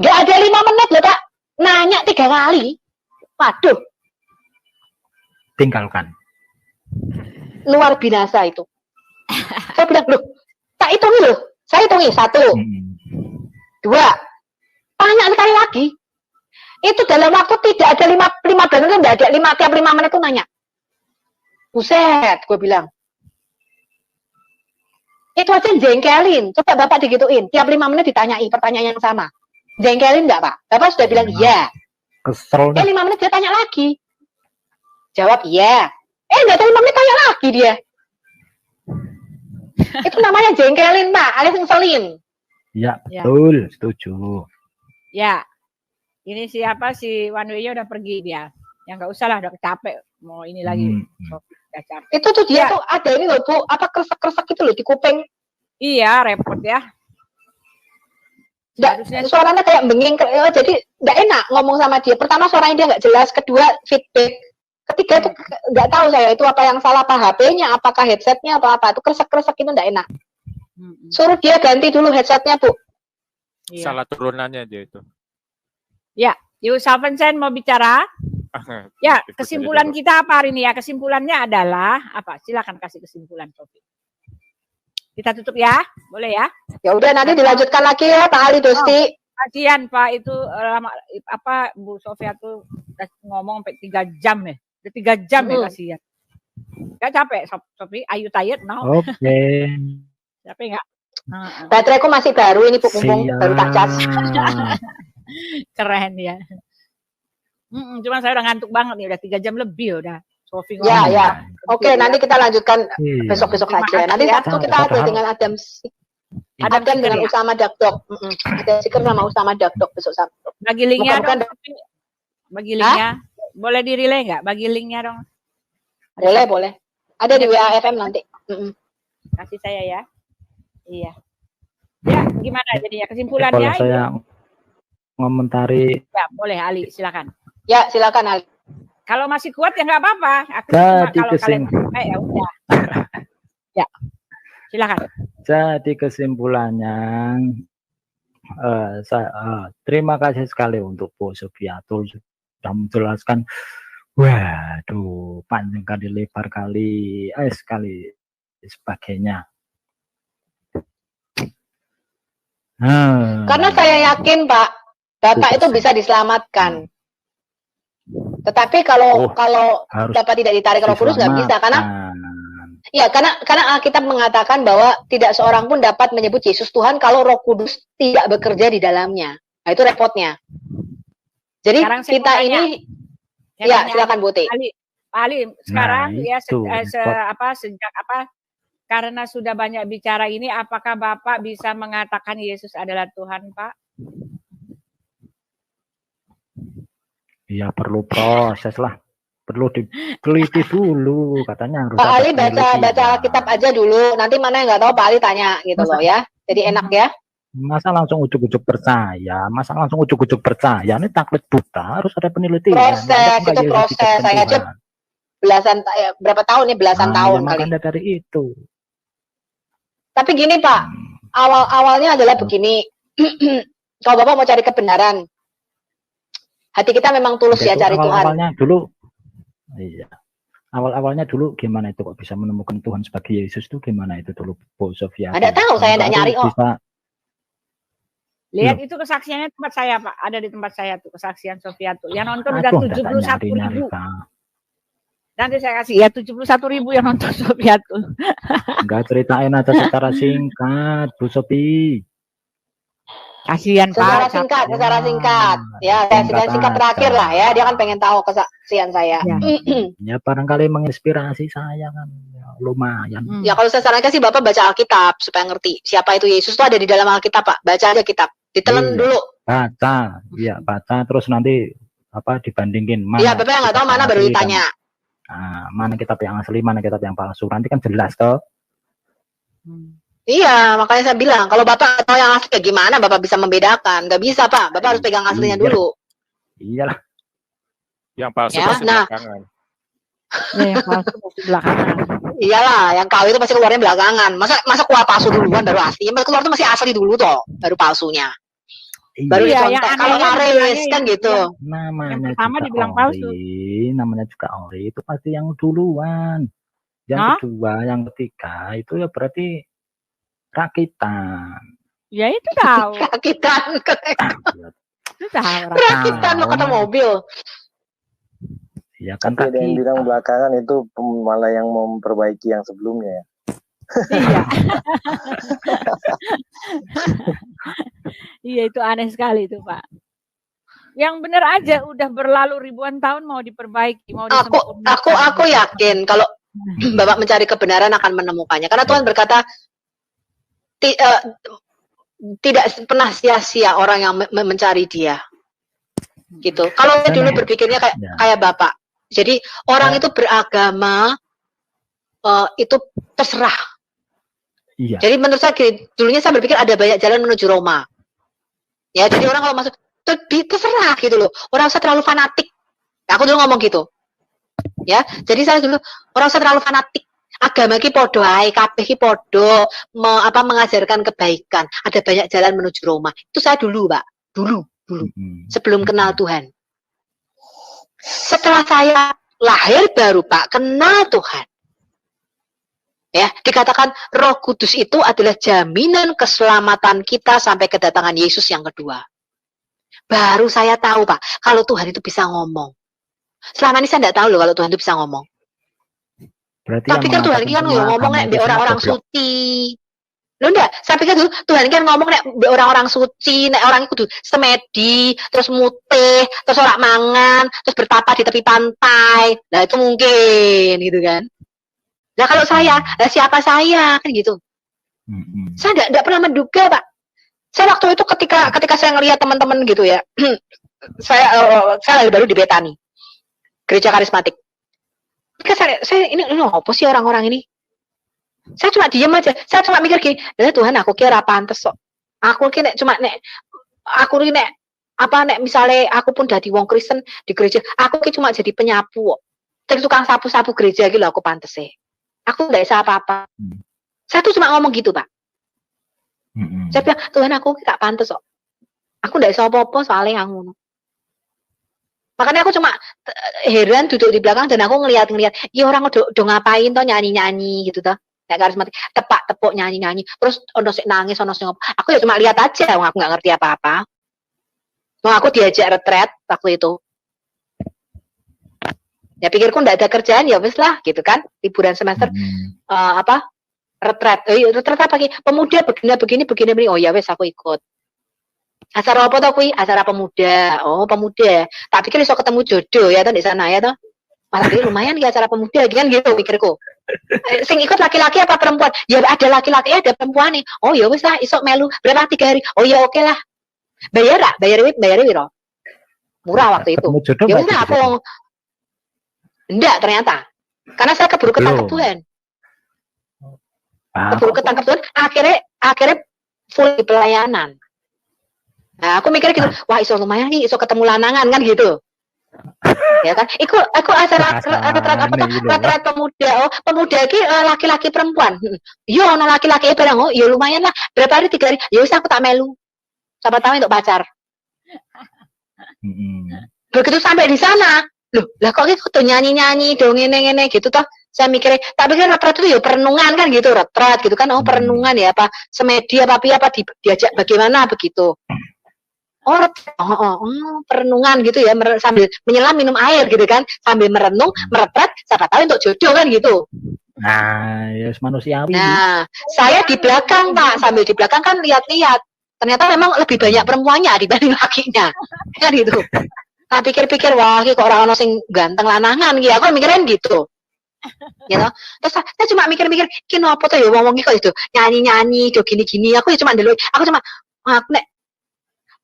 nggak ada 5 menit loh Pak. Nanya 3 kali. Waduh. Tinggalkan. Luar binasa itu. Saya bilang, loh, tak hitungi loh. Saya hitungi 1, 2. Tanya sekali lagi. Itu dalam waktu tidak ada 15 menit, tidak ada tiap 5 menit itu nanya. Buset, gue bilang. Itu aja jengkelin. Coba Bapak digituin. Tiap 5 menit ditanyai pertanyaan yang sama. Jengkelin nggak Pak? Bapak sudah bilang iya. Kesel dah. 5 menit dia tanya lagi. Jawab iya. Nggak ada 5 menit tanya lagi dia. Itu namanya jengkelin Pak, alias ngeselin. Ya, betul, setuju. Ya. Ini siapa si One Way udah pergi dia. Ya nggak usah lah, udah capek mau ini lagi. Udah capek. Itu tuh dia tuh ada ini loh Bu, apa kresek-kresek itu loh di kuping. Iya, repot ya. Suaranya kayak benging, jadi nggak enak ngomong sama dia. Pertama suaranya dia nggak jelas, kedua feedback. Ketiga itu nggak tahu saya itu apa yang salah, apa HP-nya, apakah headsetnya atau apa. Itu kresek-kresek itu nggak enak. Suruh dia ganti dulu headsetnya Bu. Iya. Salah turunannya dia itu. Ya, Yuk Salvensen mau bicara. Ya, kesimpulan kita apa hari ini ya? Kesimpulannya adalah apa? Silakan kasih kesimpulan, Sofi. Kita tutup ya, boleh ya? Ya udah nanti dilanjutkan lagi ya Pak Ali Dosti. Kasihan Pak itu apa Bu Sofia tuh ngomong sampai 3 jam ya. Udah 3 jam ya kasihan. Gak capek Sofi? Are you tired now? Oke. Capek nggak? Bateraiku masih baru ini Bu, mumpung baru tak cas. Keren ya. Cuman saya udah ngantuk banget nih, udah 3 jam lebih udah. Sofi ya. Oke, nanti kita lanjutkan besok-besok saja. Nanti Sabtu kita ada dengan Adam dengan Usama Dakdok. Ada Sikir sama Usama Dakdok besok Sabtu. Bagi linknya dong. Bagi linknya. Boleh di-relay nggak? Bagi linknya dong. Boleh. Ada di WAFM nanti. Kasih saya ya. Iya. Ya, gimana jadinya kesimpulannya? Kalau saya ngomentari. Ya, boleh Ali, silakan. Ya, silakan Ali. Kalau masih kuat ya nggak apa-apa. Aku Jadi kalau kalian ya udah. Ya, silakan. Jadi kesimpulannya, terima kasih sekali untuk Bu Subiatul sudah menjelaskan. Waduh, panjang kali, lebar kali, sekali sebagainya. Karena saya yakin Pak, Bapak itu bisa diselamatkan. Tetapi kalau Bapak tidak ditarik ke Roh Kudus nggak bisa, karena Ya, karena Alkitab mengatakan bahwa tidak seorang pun dapat menyebut Yesus Tuhan kalau Roh Kudus tidak bekerja di dalamnya. Nah, itu repotnya. Jadi Sekarang saya kita mau tanya. ini Saya ya tanya silakan Bu Ti. Pak Ali, sekarang Nah, ya itu. sejak karena sudah banyak bicara ini, apakah Bapak bisa mengatakan Yesus adalah Tuhan, Pak? Ya perlu proses lah, perlu diteliti dulu, katanya harus Pak ada Ali baca penelitian. Alkitab aja dulu. Nanti mana yang nggak tahu Pak Ali tanya gitu loh ya. Jadi enak ya. Masa langsung ujuk-ujuk percaya, ini taklid buta, harus ada penelitian. Proses, Anggap nggak itu Yesus proses. dijadikan Saya aja Tuhan. berapa tahun nih, belasan Ya tahun kali. makanya dari itu. Tapi gini Pak, awalnya adalah begini. Kalau Bapak mau cari kebenaran, hati kita memang tulus ya cari Tuhan. Awal-awalnya dulu, iya. Awal-awalnya dulu gimana itu kok bisa menemukan Tuhan sebagai Yesus itu gimana itu dulu, Bu Sofia? Ada tahu, saya enggak nyari kok. Lihat itu kesaksiannya tempat saya Pak, ada di tempat saya tuh kesaksian Sofia tuh. Yang nonton udah 71.000. Nanti saya kasih ya 71.000 yang nonton Sofia tuh. Enggak, ceritain aja secara singkat, Bu Sofi. Kasihan secara Pak. Secara singkat. Ya, singkat terakhir lah ya. Dia kan pengen tahu kesaksian saya. Ya barangkali menginspirasi saya kan. Ya, lumayan. Ya kalau saya sarankan sih Bapak baca Alkitab supaya ngerti siapa itu Yesus, itu ada di dalam Alkitab Pak. Baca aja kitab. Ditelan dulu. Baca. Iya, baca terus nanti dibandingin mana. Iya, Bapak yang nggak tahu mana baru ditanya. Nah, mana kitab yang asli, mana kitab yang palsu. Nanti kan jelas toh. Iya, makanya saya bilang, kalau Bapak tahu yang asli gimana Bapak bisa membedakan? Nggak bisa, Pak. Bapak harus pegang aslinya dulu. Iyalah. Yang palsu ya, pasti belakangan. Ya, yang palsu pasti belakangan. Iyalah, yang KW itu pasti keluarnya belakangan. Masa keluar palsu duluan baru asli? Keluar itu masih asli dulu toh, baru palsunya. Baru yang kalau laris kan gitu. Namanya yang pertama juga dibilang palsu. Namanya juga ori, itu pasti yang duluan. Yang kedua, yang ketiga itu ya berarti rakitan. Ya itu tahu. Rakitan. Itu tahu. Rakitan mau kata mobil. Ya kan. Tapi ada yang bilang belakangan itu malah yang memperbaiki yang sebelumnya ya. Iya. Iya itu aneh sekali itu Pak. Yang benar aja udah berlalu ribuan tahun mau diperbaiki, mau disempurnakan. Aku yakin kalau Bapak mencari kebenaran akan menemukannya. Karena Tuhan berkata tidak pernah sia-sia orang yang mencari Dia. Gitu. Kalau dulu berpikirnya kayak Bapak. Jadi orang itu beragama itu terserah. Iya. Jadi menurut saya dulunya saya berpikir ada banyak jalan menuju Roma. Ya, jadi orang kalau masuk terserah gitu loh. Orang usah terlalu fanatik. Aku dulu ngomong gitu. Ya, jadi saya dulu orang usah terlalu fanatik. Agama ki podo ae, kabeh ki podo mengajarkan kebaikan. Ada banyak jalan menuju Roma. Itu saya dulu, Pak. Dulu. Sebelum kenal Tuhan. Setelah saya lahir baru, Pak, kenal Tuhan. Ya, dikatakan Roh Kudus itu adalah jaminan keselamatan kita sampai kedatangan Yesus yang kedua. Baru saya tahu, Pak, kalau Tuhan itu bisa ngomong. Selama ini saya tidak tahu loh kalau Tuhan itu bisa ngomong. Berarti tapi kan Tuhan kan ngomong nek orang-orang suci. Loh enggak, saya pikir dulu Tuhan kan ngomong nek orang-orang suci, nek orang itu semedi, terus mutih, terus ora mangan, terus bertapa di tepi pantai. Nah, itu mungkin gitu kan. Nah kalau saya, siapa saya kan gitu. Saya tidak pernah menduga Pak. Saya waktu itu ketika saya ngelihat teman-teman gitu ya, saya baru di Betani, gereja karismatik. Ketika saya ini apa sih orang-orang ini? Saya cuma diam aja. Saya cuma mikir gini, Tuhan aku kira pantes kok. Aku kira misalnya aku pun jadi wong Kristen di gereja, aku cuma jadi penyapu kok. Jadi tukang sapu-sapu gereja gitu aku pantes sih. Aku nggak bisa apa-apa. Saya tuh cuma ngomong gitu, Pak. Saya bilang, Tuhan aku gak pantas kok. Aku nggak bisa apa-apa soalnya yang ngono. Makanya aku cuma heran duduk di belakang dan aku ngeliat, iya orang udah ngapain toh nyanyi-nyanyi gitu toh. Kayak karismatik, tepak-tepuk nyanyi-nyanyi. Terus ono sik nangis, ono sik ngopo. Aku ya cuma lihat aja, aku nggak ngerti apa-apa. Aku diajak retret waktu itu. Ya pikirku nggak ada kerjaan ya wes lah gitu kan, liburan semester retret. Retret apa lagi? Pemuda begini. Oh ya wes aku ikut. Acara apa toh kuwi? Acara pemuda. Oh, pemuda. Tak pikir iso ketemu jodoh ya toh di sana ya toh. Malah lumayan ya acara pemuda kan gitu pikirku. Sing ikut laki-laki apa perempuan? Ya ada laki-laki ada perempuan nih. Oh ya wes lah iso melu. Berapa 3 hari? Oh ya oke lah. Bayar lah, bayar wiro. Murah waktu itu. Ya udah aku enggak ternyata. Karena saya keburu ketangkep Tuhan. Keburu ketangkep Tuhan, akhirnya full di pelayanan. Nah, aku mikir gitu, wah iso lumayan nih, iso ketemu lanangan kan gitu. Ya kan? Aku acara retret pemuda. Oh, pemuda iki laki-laki perempuan. Yo ono laki-laki barang. Oh, ya lumayan lah. Berapa hari 3 hari. Ya wis aku tak melu. Siapa tahu untuk pacar. Begitu sampai di sana, loh, lah kok tuh nyanyi-nyanyi dong ngene-ngene gitu toh. Saya mikirnya, tapi kan retret itu ya perenungan kan gitu, retret gitu kan. Oh, perenungan ya apa semedi apa diajak bagaimana begitu. Oh, perenungan gitu ya, sambil menyelam minum air gitu kan, sambil merenung, meretret, siapa tahu untuk jodoh kan gitu. Nah, ya manusiawi. Nah, saya di belakang Pak, sambil di belakang kan lihat-lihat. Ternyata memang lebih banyak perempuannya dibanding lakinya, kan gitu. Nah pikir-pikir, wah kok orang-orang sing ganteng lanangan gitu, aku mikirin gitu. Gitu. Terus saya cuma mikir-mikir, iki nopo tuh ya wong-wong kok itu nyanyi-nyanyi, do gini-gini. Aku ya cuma ndelok, aku nek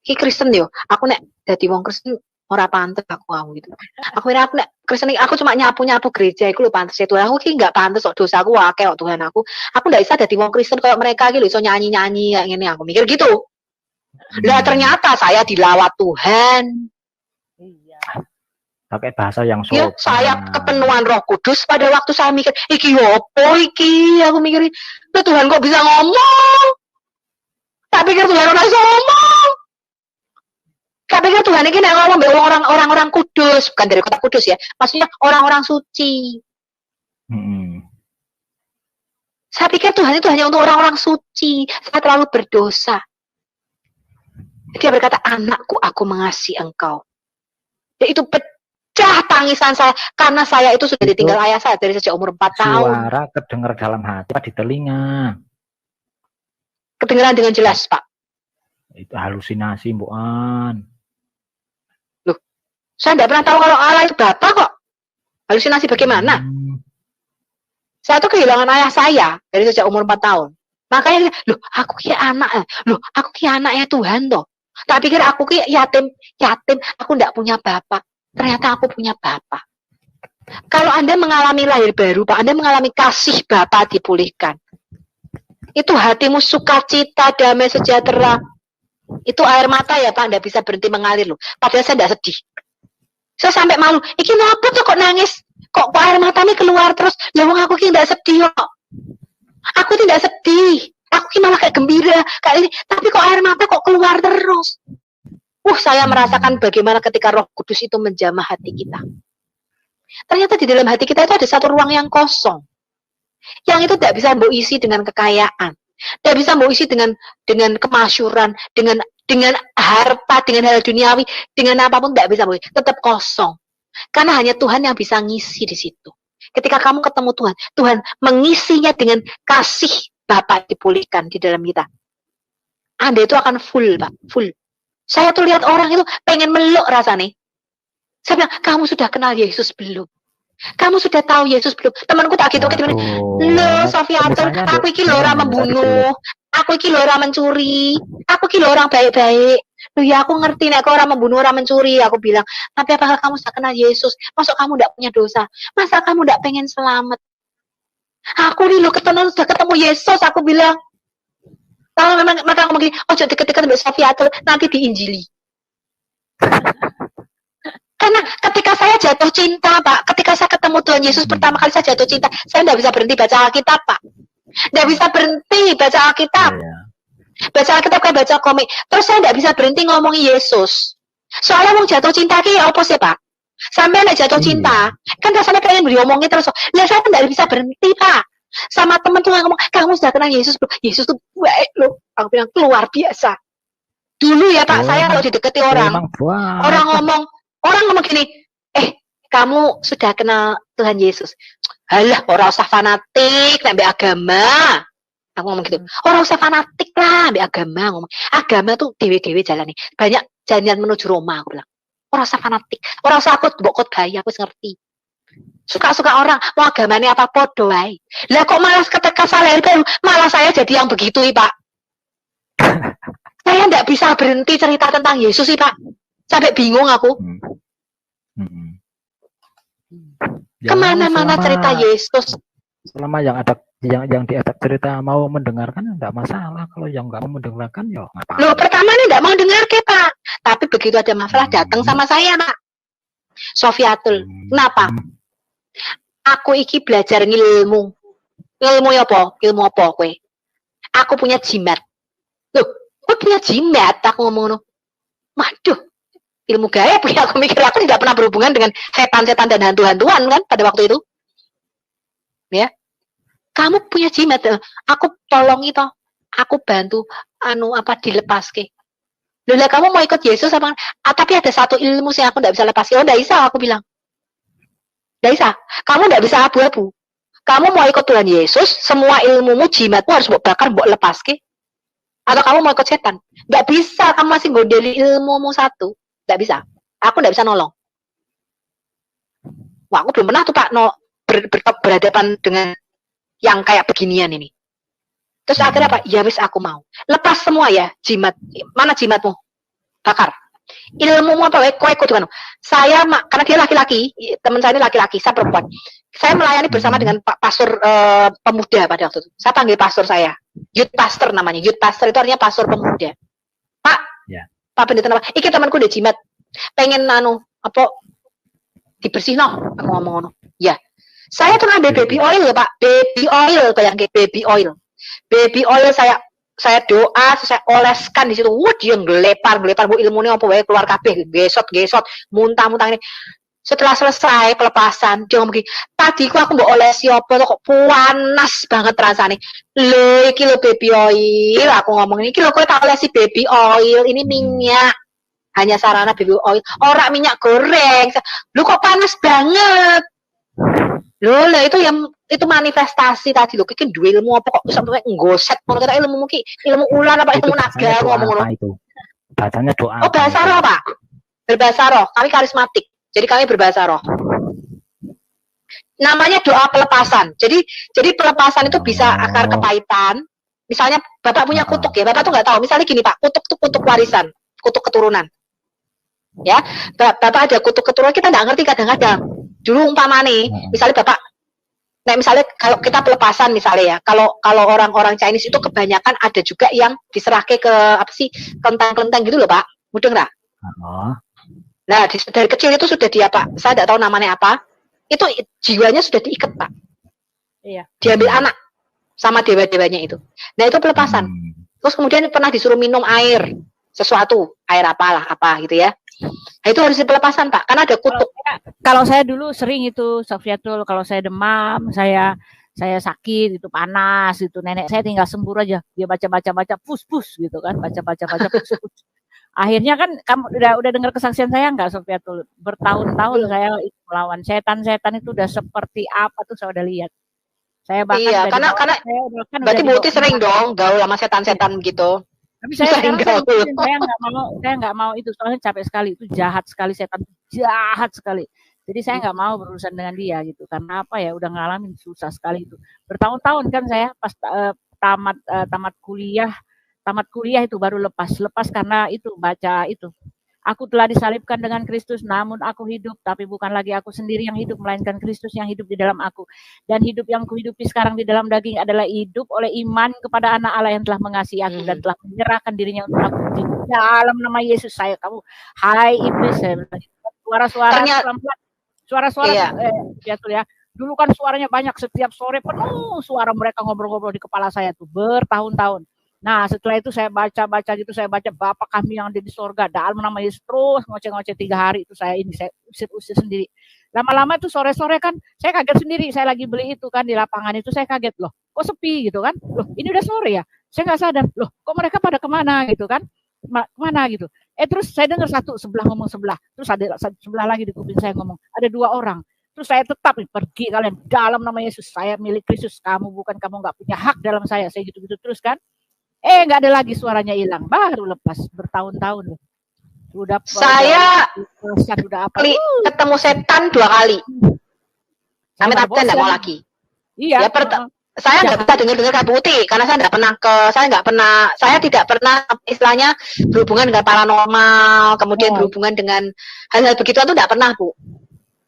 iki Kristen yo, aku nek dadi wong Kristen ora pantes aku gitu. Aku nek Kristen aku cuma nyapu-nyapu gereja iku lho pantes Tuhan. Aku iki enggak pantes kok dosaku akeh kok Tuhan aku. Aku ndak bisa dadi wong Kristen kayak mereka iki lho iso nyanyi-nyanyi kayak ngene aku mikir gitu. Lah ternyata saya dilawat Tuhan. Iya. Pakai bahasa yang sopan. Ya, saya kepenuhan Roh Kudus pada waktu saya mikir, iki opo iki? Aku mikirin, Tuhan kok bisa ngomong? Tak pikir Tuhan orang ngomong. Tak pikir Tuhan ini ngomong orang-orang kudus, bukan dari kota kudus ya. Maksudnya orang-orang suci. Saya pikir Tuhan itu hanya untuk orang-orang suci. Saya terlalu berdosa. Dia berkata, anakku, aku mengasihi engkau. Dan itu pecah tangisan saya. Karena saya itu sudah ditinggal ayah saya dari sejak umur 4 tahun. Suara kedengar dalam hati, di telinga. Kedengaran dengan jelas, Pak. Itu halusinasi, Mbuan. Loh, saya tidak pernah tahu kalau Allah itu Bapak kok. Halusinasi bagaimana? Saya tuh kehilangan ayah saya dari sejak umur 4 tahun. Makanya, loh, aku kayak anak. Loh, aku kayak anaknya Tuhan toh. Tak pikir aku kayak yatim, aku tidak punya bapak. Ternyata aku punya bapak. Kalau Anda mengalami lahir baru, Pak, Anda mengalami kasih Bapak dipulihkan. Itu hatimu sukacita, damai, sejahtera. Itu air mata ya Pak, Anda bisa berhenti mengalir loh. Padahal saya tidak sedih. Saya sampai malu. Iki kenapa tuh kok nangis? Kok air matanya keluar terus? Ya wong aku ki tidak sedih kok. Aku tidak sedih. Aku malah kayak gembira, kayak ini. Tapi kok air mata kok keluar terus? Saya merasakan bagaimana ketika Roh Kudus itu menjamah hati kita. Ternyata di dalam hati kita itu ada satu ruang yang kosong. Yang itu tidak bisa mbok isi dengan kekayaan. Tidak bisa mbok isi dengan kemasyuran, dengan harta, dengan hal duniawi, dengan apapun tidak bisa mbok isi. Tetap kosong. Karena hanya Tuhan yang bisa ngisi di situ. Ketika kamu ketemu Tuhan, Tuhan mengisinya dengan kasih Bapak dipulihkan di dalam kita. Anda itu akan full, Pak, full. Saya tuh lihat orang itu pengen meluk rasanya. Saya bilang, kamu sudah kenal Yesus belum? Kamu sudah tahu Yesus belum? Temanku tak gitu, loh, Sofia, aku iki lho orang membunuh, aku iki lho orang mencuri, aku iki lho orang baik-baik. Loh ya aku ngerti nek orang membunuh, orang mencuri. Aku bilang, tapi apakah kamu sudah kenal Yesus? Masuk kamu tidak punya dosa? Masa kamu tidak pengen selamat? Aku nih lo sudah ketemu Yesus, aku bilang. Kalau memang mereka ngomong gini, oh jadi ketika sampai Sofia nanti diinjili. Karena ketika saya jatuh cinta, Pak, ketika saya ketemu Tuhan Yesus pertama kali saya jatuh cinta, saya tidak bisa berhenti baca Alkitab, Pak. Tidak bisa berhenti baca Alkitab. Baca Alkitab kayak baca komik. Terus saya tidak bisa berhenti ngomongin Yesus. Soalnya mau jatuh cinta ki apa sih, Pak? Sampai anak jatuh cinta, kan rasanya pengen diomongin terus. Lah saya tidak bisa berhenti, Pak. Sama teman tuh ngomong, kamu sudah kenal Yesus belum? Yesus tuh baik loh. Aku bilang luar biasa. Dulu ya Pak, saya kalau didekati orang ngomong gini, kamu sudah kenal Tuhan Yesus. Halah, orang usah fanatik sampai agama. Aku ngomong gitu. Orang usah fanatik lah sampai agama. Ngomong. Agama tuh dewe-dewe jalan nih. Banyak jalan menuju Roma, aku bilang. Orang usah fanatik. Orang usah aku bokot gaya, aku ngerti. Suka-suka orang mau agamanya apa podo wae. Lah kok malah ketika saya lahir malah saya jadi yang begitu, Pak. Saya enggak bisa berhenti cerita tentang Yesus sih, Pak. Sampai bingung aku. Kemana-mana cerita Yesus. Selama yang ada yang diajak cerita mau mendengarkan enggak masalah. Kalau yang enggak mau mendengarkan ya apa. Loh, pertama ini enggak mau dengar ke, Pak. Tapi begitu ada masalah datang sama saya, Pak. Sofiatul. Kenapa? Aku iki belajar ngilmu. Ilmu apa? Ilmu apa kowe? Aku punya jimat. Loh, kowe punya jimat? Aku ngomong, waduh, ilmu gaib ya. Aku mikir aku tidak pernah berhubungan dengan setan-setan dan hantu-hantuan kan pada waktu itu. Ya. Kamu punya jimat. Aku tolong itu. Aku bantu dilepas ke. Loh, kamu mau ikut Yesus apa? Tapi ada satu ilmu yang aku tidak bisa lepas. Oh, tidak bisa, aku bilang. Tidak bisa. Kamu tidak bisa abu-abu. Kamu mau ikut Tuhan Yesus, semua ilmumu, jimatmu harus bakar, lepas ke. Atau kamu mau ikut setan. Tidak bisa, kamu masih godeli ilmumu satu. Tidak bisa. Aku tidak bisa nolong. Wah, aku belum pernah tuh, Pak, berhadapan dengan yang kayak beginian ini. Terus akhirnya Pak, ya wis aku mau. Lepas semua ya, jimat. Mana jimatmu? Bakar. Ilmumu apa? Kowe ikut dengan. Saya, karena dia laki-laki, teman saya ini laki-laki, saya perempuan. Saya melayani bersama dengan Pak Pastor pemuda pada waktu itu. Saya panggil pastor saya. Youth pastor namanya. Youth pastor itu artinya pastor pemuda. Pak, Pak pendeta apa? Iki temanku udah jimat. Pengen dibersih no. Aku ngomong. Ya. Saya tuh ngambil baby oil ya, Pak. Baby oil, bayangin baby oil. Baby oil saya doa, saya oleskan di situ. Wah, dia gelepar bu ilmunya apa wae keluar kabeh, gesot, muntah ini. Setelah selesai pelepasan, dia ngomong gini, tadi aku mbok olesi apa kok panas banget rasanya. Lho, iki lho baby oil, aku ngomong iki lho kowe tak olesi baby oil, ini minyak. Hanya sarana baby oil, ora minyak goreng. Lu kok panas banget. Loh, itu manifestasi tadi lho, iki duwe ilmu apa kok sampai nggoset ngono kata ilmu ki, ilmu ular apa ilmu naga ngomong ngono. Bacanya doa. Oh, bahasa roh, Pak. Berbahasa roh. Kami karismatik. Jadi kami berbahasa roh. Namanya doa pelepasan. Jadi pelepasan itu bisa akar kepahitan. Misalnya Bapak punya kutuk ya, Bapak tuh nggak tahu. Misalnya gini, Pak, kutuk tuh kutuk warisan, kutuk keturunan. Ya, Bapak ada kutuk keturunan, kita nggak ngerti kadang-kadang. Dulu umpama nih, misalnya Bapak, misalnya kalau kita pelepasan misalnya ya, kalau orang-orang Chinese itu kebanyakan ada juga yang diserahke ke kelenteng-kelenteng gitu loh, Pak. Mudeng nggak? Nah, dari kecil itu sudah saya tidak tahu namanya apa, itu jiwanya sudah diikat, Pak. Iya. Diambil anak sama dewa-dewanya itu. Nah, itu pelepasan. Terus kemudian pernah disuruh minum air, sesuatu, air apa gitu ya. Nah, itu harus pelepasan, Pak, karena ada kutuk. Kalau saya dulu sering itu, Sofiatul, kalau saya demam, saya sakit, itu panas, itu nenek saya tinggal sembur aja, dia baca pus gitu kan, baca pus. Akhirnya kan kamu udah dengar kesaksian saya nggak, Sofiatul? Bertahun-tahun saya melawan setan itu udah seperti apa tuh saya udah lihat. Saya bahkan karena berarti Buti sering dong gaul sama setan-setan gitu. Tapi saya nggak mau itu, soalnya capek sekali, itu jahat sekali, setan jahat sekali. Jadi saya nggak mau berurusan dengan dia gitu, karena apa ya, udah ngalamin susah sekali itu. Bertahun-tahun kan saya pas tamat kuliah itu baru lepas karena itu baca itu. Aku telah disalibkan dengan Kristus, namun aku hidup, tapi bukan lagi aku sendiri yang hidup, melainkan Kristus yang hidup di dalam aku. Dan hidup yang kuhidupi sekarang di dalam daging adalah hidup oleh iman kepada Anak Allah yang telah mengasihi aku dan telah menyerahkan dirinya untuk aku. Di dalam nama Yesus kamu, hai iblis, suara-suara ya. Dulu kan suaranya banyak, setiap sore penuh suara mereka ngobrol-ngobrol di kepala saya tuh bertahun-tahun. Nah, setelah itu saya baca Bapa kami yang ada di sorga, dalam nama Yesus, terus ngoceh-ngoceh 3 hari itu saya usir sendiri. Lama-lama itu sore-sore kan, saya kaget sendiri, saya lagi beli itu kan di lapangan itu, saya kaget, loh kok sepi gitu kan, loh ini udah sore ya, saya nggak sadar, loh kok mereka pada kemana gitu kan, kemana gitu. Terus saya dengar satu sebelah ngomong sebelah, terus ada sebelah lagi di kuping saya ngomong, ada 2 orang. Terus saya tetap pergi kalian dalam nama Yesus, saya milik Kristus, kamu nggak punya hak dalam saya gitu-gitu terus kan. Nggak ada lagi, suaranya hilang, baru lepas bertahun-tahun loh. Saya ketemu setan 2 kali. Sampai tapi saya nggak mau lagi. Iya. Saya nggak bisa dengar Kak Putih karena saya tidak pernah istilahnya berhubungan dengan paranormal, kemudian berhubungan dengan hal-hal begitu itu tidak pernah, Bu.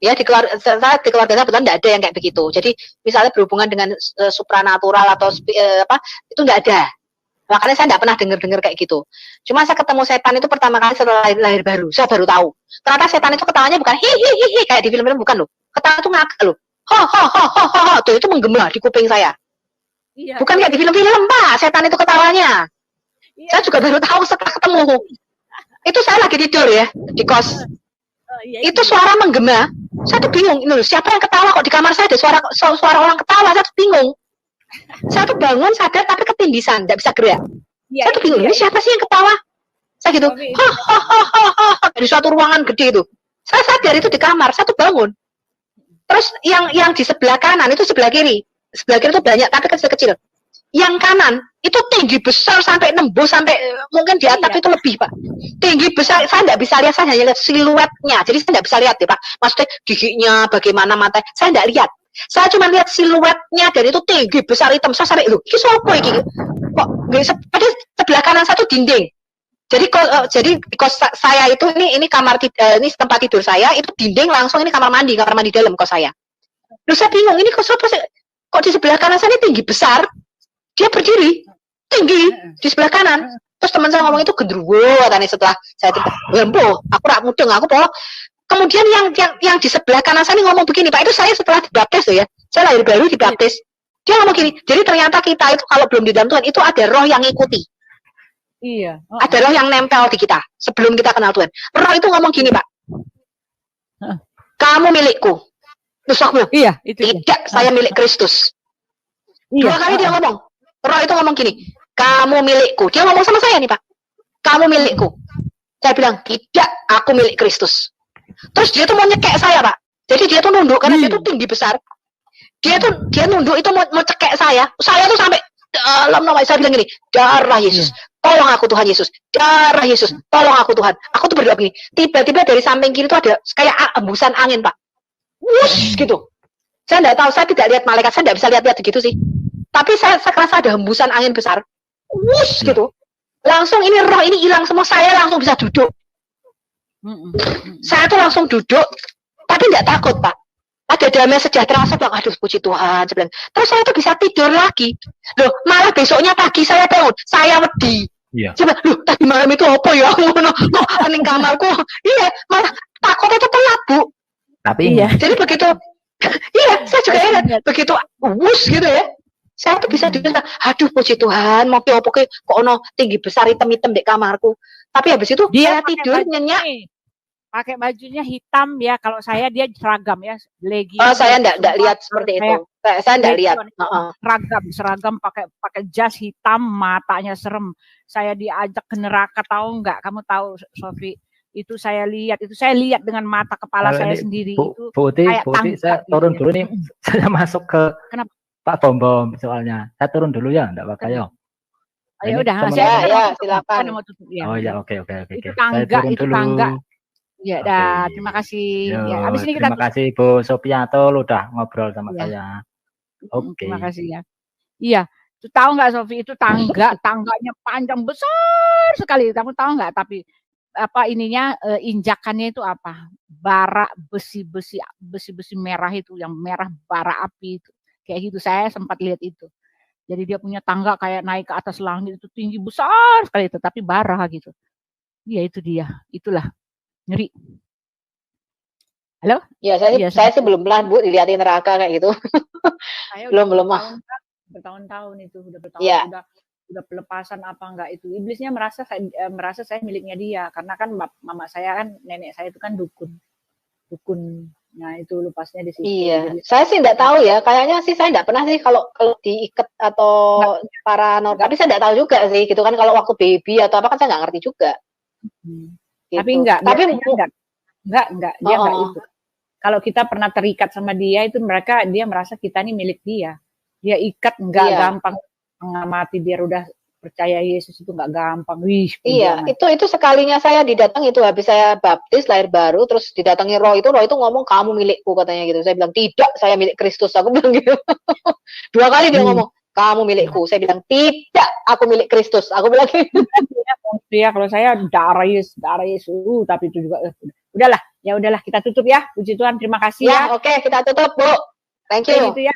Ya di keluarga saya kebetulan tidak ada yang kayak begitu. Jadi misalnya berhubungan dengan supranatural atau itu nggak ada. Makanya saya tidak pernah dengar kayak gitu. Cuma saya ketemu setan itu pertama kali setelah lahir baru. Saya baru tahu. Ternyata setan itu ketawanya bukan hihihi kayak di film-film, bukan loh. Ketawa itu ngakak loh. Ho, tuh itu menggema di kuping saya. Iya, bukan kayak di film-film, Pak. Setan itu ketawanya. Iya. Saya juga baru tahu setelah ketemu. Itu saya lagi tidur ya di kos. Itu suara menggema. Saya tuh bingung. Ini siapa yang ketawa kok di kamar saya ada suara orang ketawa. Saya tuh bingung. Saya tuh bangun sadar tapi ketindisan, tidak bisa gerak. Saya tuh bingung. Ini siapa sih yang ketawa? Saya gitu. Dari suatu ruangan gede itu. Saya sadar itu di kamar. Saya tuh bangun. Terus yang di sebelah kanan itu sebelah kiri. Sebelah kiri itu banyak tapi kecil-kecil. Yang kanan itu tinggi besar sampai nembus sampai mungkin di atap itu lebih, Pak. Tinggi besar, saya tidak bisa lihat, saya hanya lihat siluetnya. Jadi saya tidak bisa lihat ya, Pak. Maksudnya giginya bagaimana, mata, saya tidak lihat. Saya cuma lihat siluetnya dan itu tinggi besar hitam. Saya sampai loh, ini sopo iki? Kok ada sebelah kanan satu dinding. Jadi kos saya itu ini kamar ini tempat tidur saya itu dinding langsung ini kamar mandi dalam kos saya. Loh saya bingung ini kok di sebelah kanan saya ini tinggi besar, dia berdiri tinggi di sebelah kanan. Terus teman saya ngomong itu gendruwo katanya setelah saya lempo, aku rak mudeng aku poh. Kemudian yang di sebelah kanan saya ini ngomong begini, Pak, itu saya setelah dibaptis loh ya, saya lahir baru dibaptis. Dia ngomong gini, jadi ternyata kita itu kalau belum di dalam Tuhan itu ada roh yang ngikuti. Iya. Ada roh yang nempel di kita sebelum kita kenal Tuhan. Roh itu ngomong gini, Pak. Kamu milikku. Terus aku bilang, iya, itu tidak, saya milik Kristus. Iya. 2 kali dia ngomong. Roh itu ngomong gini, kamu milikku. Dia ngomong sama saya nih, Pak. Kamu milikku. Saya bilang, tidak, aku milik Kristus. Terus dia tuh mau nyekek saya, Pak. Jadi dia tuh nunduk karena dia tuh tinggi besar. Dia nunduk itu mau cekek saya. Saya tuh sampai dalam nama saya bilang gini, darah Yesus. Tolong aku Tuhan Yesus, darah Yesus, tolong aku Tuhan. Aku tuh berdoa begini, tiba-tiba dari samping kiri itu ada kayak embusan angin, Pak. Wush, gitu. Saya tidak tahu, saya tidak lihat malaikat, saya tidak bisa lihat gitu sih. Tapi saya kerasa ada hembusan angin besar. Wush, gitu. Langsung ini roh ini hilang semua, saya langsung bisa duduk. Saya tuh langsung duduk, tapi tidak takut, Pak. Ada damai sejahtera, saya bilang, aduh puji Tuhan. Saya bilang, terus saya tuh bisa tidur lagi. Loh, malah besoknya pagi saya bangun, saya wedi. Iya. Coba, loh, tadi malam itu apa ya? Hening kamarku. Iya, malah takutnya itu telat, Bu. Tapi iya. Jadi begitu, iya, saya juga heran. Begitu, wush gitu ya. Saya tuh bisa dibilang, aduh puji Tuhan, mau kok ono tinggi besar hitam-hitam di kamarku. Tapi habis itu dia saya tidur nyenyak. Pakai bajunya hitam ya, kalau saya dia seragam ya, legging. Oh, saya enggak lihat seperti itu. Saya enggak lihat. Seragam pakai jas hitam, matanya serem. Saya diajak ke neraka, tahu enggak? Kamu tahu, Sofi? Itu saya lihat dengan mata kepala saya sendiri. Bu Uti, saya turun dulu nih. Saya masuk ke Pak Bom soalnya. Saya turun dulu ya, enggak apa-apa ya. Ya udah, silakan. Oh ya, oke. Itu tangga. Ya, dah. Terima kasih. Yo, ya, abis ini kita terima kasih Bu Sofiato udah ngobrol sama saya. Oke. Terima kasih ya. Iya, itu tahu nggak Sofi, itu tangganya panjang besar sekali. Kamu tahu nggak? Tapi apa ininya injakannya itu apa? Bara besi merah itu, yang merah bara api itu. Kayak gitu, saya sempat lihat itu. Jadi dia punya tangga kayak naik ke atas langit, itu tinggi besar sekali itu, tapi bara gitu. Iya, itu dia. Itulah. Ngeri. Halo? Ya, saya sih belum pernah Bu dilihatin neraka kayak gitu. belum mah. Bertahun-tahun itu udah pelepasan apa enggak itu. Iblisnya merasa saya miliknya dia, karena kan mama saya kan, nenek saya itu kan dukun. Nah, itu lepasnya di situ. Iya. Jadi, saya sih enggak tahu ya. Kayaknya sih saya enggak pernah sih kalau diikat atau paranormal. Tapi saya enggak tahu juga sih gitu kan, kalau waktu baby atau apa kan saya enggak ngerti juga. Gitu. Tapi enggak, Tapi enggak, dia enggak itu. Kalau kita pernah terikat sama dia itu dia merasa kita ini milik dia. Dia ikat enggak gampang mengamati, biar udah percaya Yesus itu enggak gampang. Wih, iya, itu sekalinya saya didatangi itu, habis saya baptis lahir baru, terus didatangi roh itu ngomong kamu milikku katanya gitu. Saya bilang tidak, saya milik Kristus, aku bilang gitu. 2 kali dia ngomong kamu milikku, saya bilang tidak, aku milik Kristus, aku bilang gitu. Ya kalau saya darah Yesus, tapi itu juga udahlah, kita tutup ya. Puji Tuhan, terima kasih ya. Oke, kita tutup, Bu. Thank you. Gitu ya.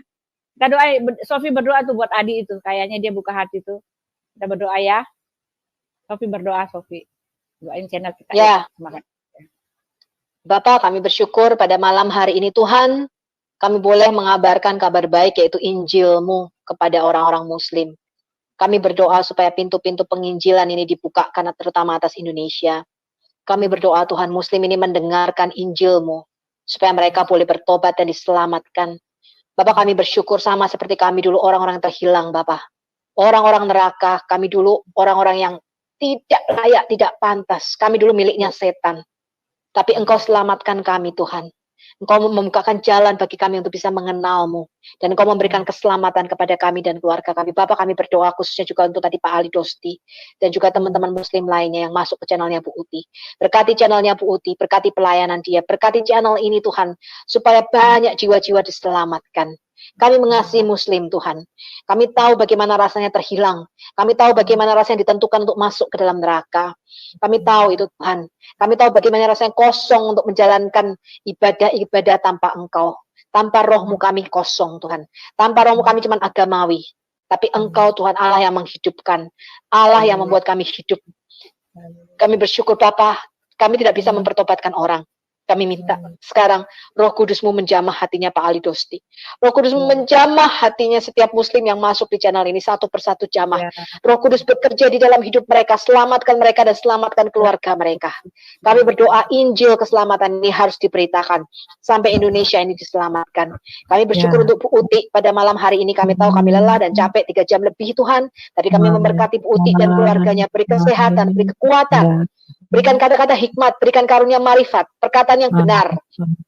Kita doa, Sofi berdoa tuh buat Adi itu, kayaknya dia buka hati tuh. Kita berdoa ya. Sofi berdoa, Sofi. Doain channel kita ya. Terima kasih. Bapak, kami bersyukur pada malam hari ini Tuhan, kami boleh mengabarkan kabar baik yaitu Injil-Mu kepada orang-orang Muslim. Kami berdoa supaya pintu-pintu penginjilan ini dibuka, karena terutama atas Indonesia. Kami berdoa Tuhan, Muslim ini mendengarkan Injil-Mu, supaya mereka boleh bertobat dan diselamatkan. Bapak, kami bersyukur sama seperti kami dulu orang-orang yang terhilang, Bapak. Orang-orang neraka, kami dulu orang-orang yang tidak layak, tidak pantas. Kami dulu miliknya setan. Tapi Engkau selamatkan kami, Tuhan. Engkau membukakan jalan bagi kami untuk bisa mengenal-Mu. Dan Engkau memberikan keselamatan kepada kami dan keluarga kami. Bapak, kami berdoa khususnya juga untuk tadi Pak Ali Dosti. Dan juga teman-teman Muslim lainnya yang masuk ke channelnya Bu Uti. Berkati channelnya Bu Uti, berkati pelayanan dia. Berkati channel ini Tuhan, supaya banyak jiwa-jiwa diselamatkan. Kami mengasihi Muslim Tuhan. Kami tahu bagaimana rasanya terhilang. Kami tahu bagaimana rasanya ditentukan untuk masuk ke dalam neraka. Kami tahu itu Tuhan. Kami tahu bagaimana rasanya kosong untuk menjalankan ibadah-ibadah tanpa Engkau. Tanpa roh-Mu kami kosong Tuhan. Tanpa roh-Mu kami cuma agamawi. Tapi Engkau Tuhan Allah yang menghidupkan. Allah yang membuat kami hidup. Kami bersyukur Bapa, kami tidak bisa mempertobatkan orang. Kami minta sekarang Roh Kudus-Mu menjamah hatinya Pak Ali Dosti. Roh Kudus-Mu menjamah hatinya setiap Muslim yang masuk di channel ini, satu persatu jamah. Roh Kudus bekerja di dalam hidup mereka, selamatkan mereka dan selamatkan keluarga mereka. Kami berdoa Injil keselamatan ini harus diberitakan sampai Indonesia ini diselamatkan. Kami bersyukur untuk Bu Uti pada malam hari ini. Kami tahu kami lelah dan capek 3 jam lebih Tuhan. Tapi kami memberkati Bu Uti dan keluarganya, beri kesehatan, beri kekuatan. Berikan kata-kata hikmat, berikan karunia marifat, perkataan yang benar,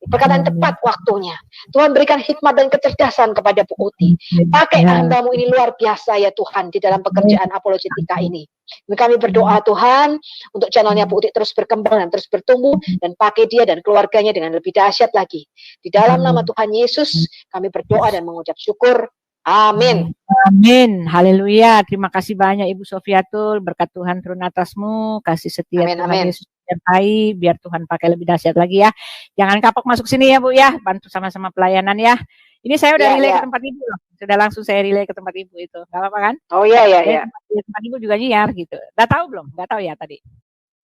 perkataan tepat waktunya. Tuhan berikan hikmat dan kecerdasan kepada Bu Uti. Pakai hamba-Mu ini luar biasa ya Tuhan di dalam pekerjaan apologetika ini. Kami berdoa Tuhan untuk channelnya Bu Uti terus berkembang dan terus bertumbuh, dan pakai dia dan keluarganya dengan lebih dahsyat lagi. Di dalam nama Tuhan Yesus kami berdoa dan mengucap syukur. Amin. Amin. Haleluya. Terima kasih banyak Ibu Sofiatul. Berkat Tuhan turun atasmu. Kasih setia Amin, Tuhan amin. Yesus menyertai. Biar Tuhan pakai lebih dahsyat lagi ya. Jangan kapok masuk sini ya Bu ya. Bantu sama-sama pelayanan ya. Ini saya udah relay ke tempat Ibu loh. Sudah langsung saya relay ke tempat Ibu itu. Gak apa-apa kan? Oh iya, iya. Tempat Ibu juga nyiar gitu. Udah tahu belum? Gak tahu ya tadi.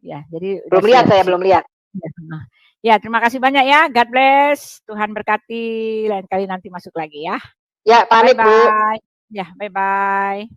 Ya, jadi belum lihat, saya belum lihat. Ya, terima kasih banyak ya. God bless. Tuhan berkati. Lain kali nanti masuk lagi ya. Ya, pamit Bu. Ya, bye-bye.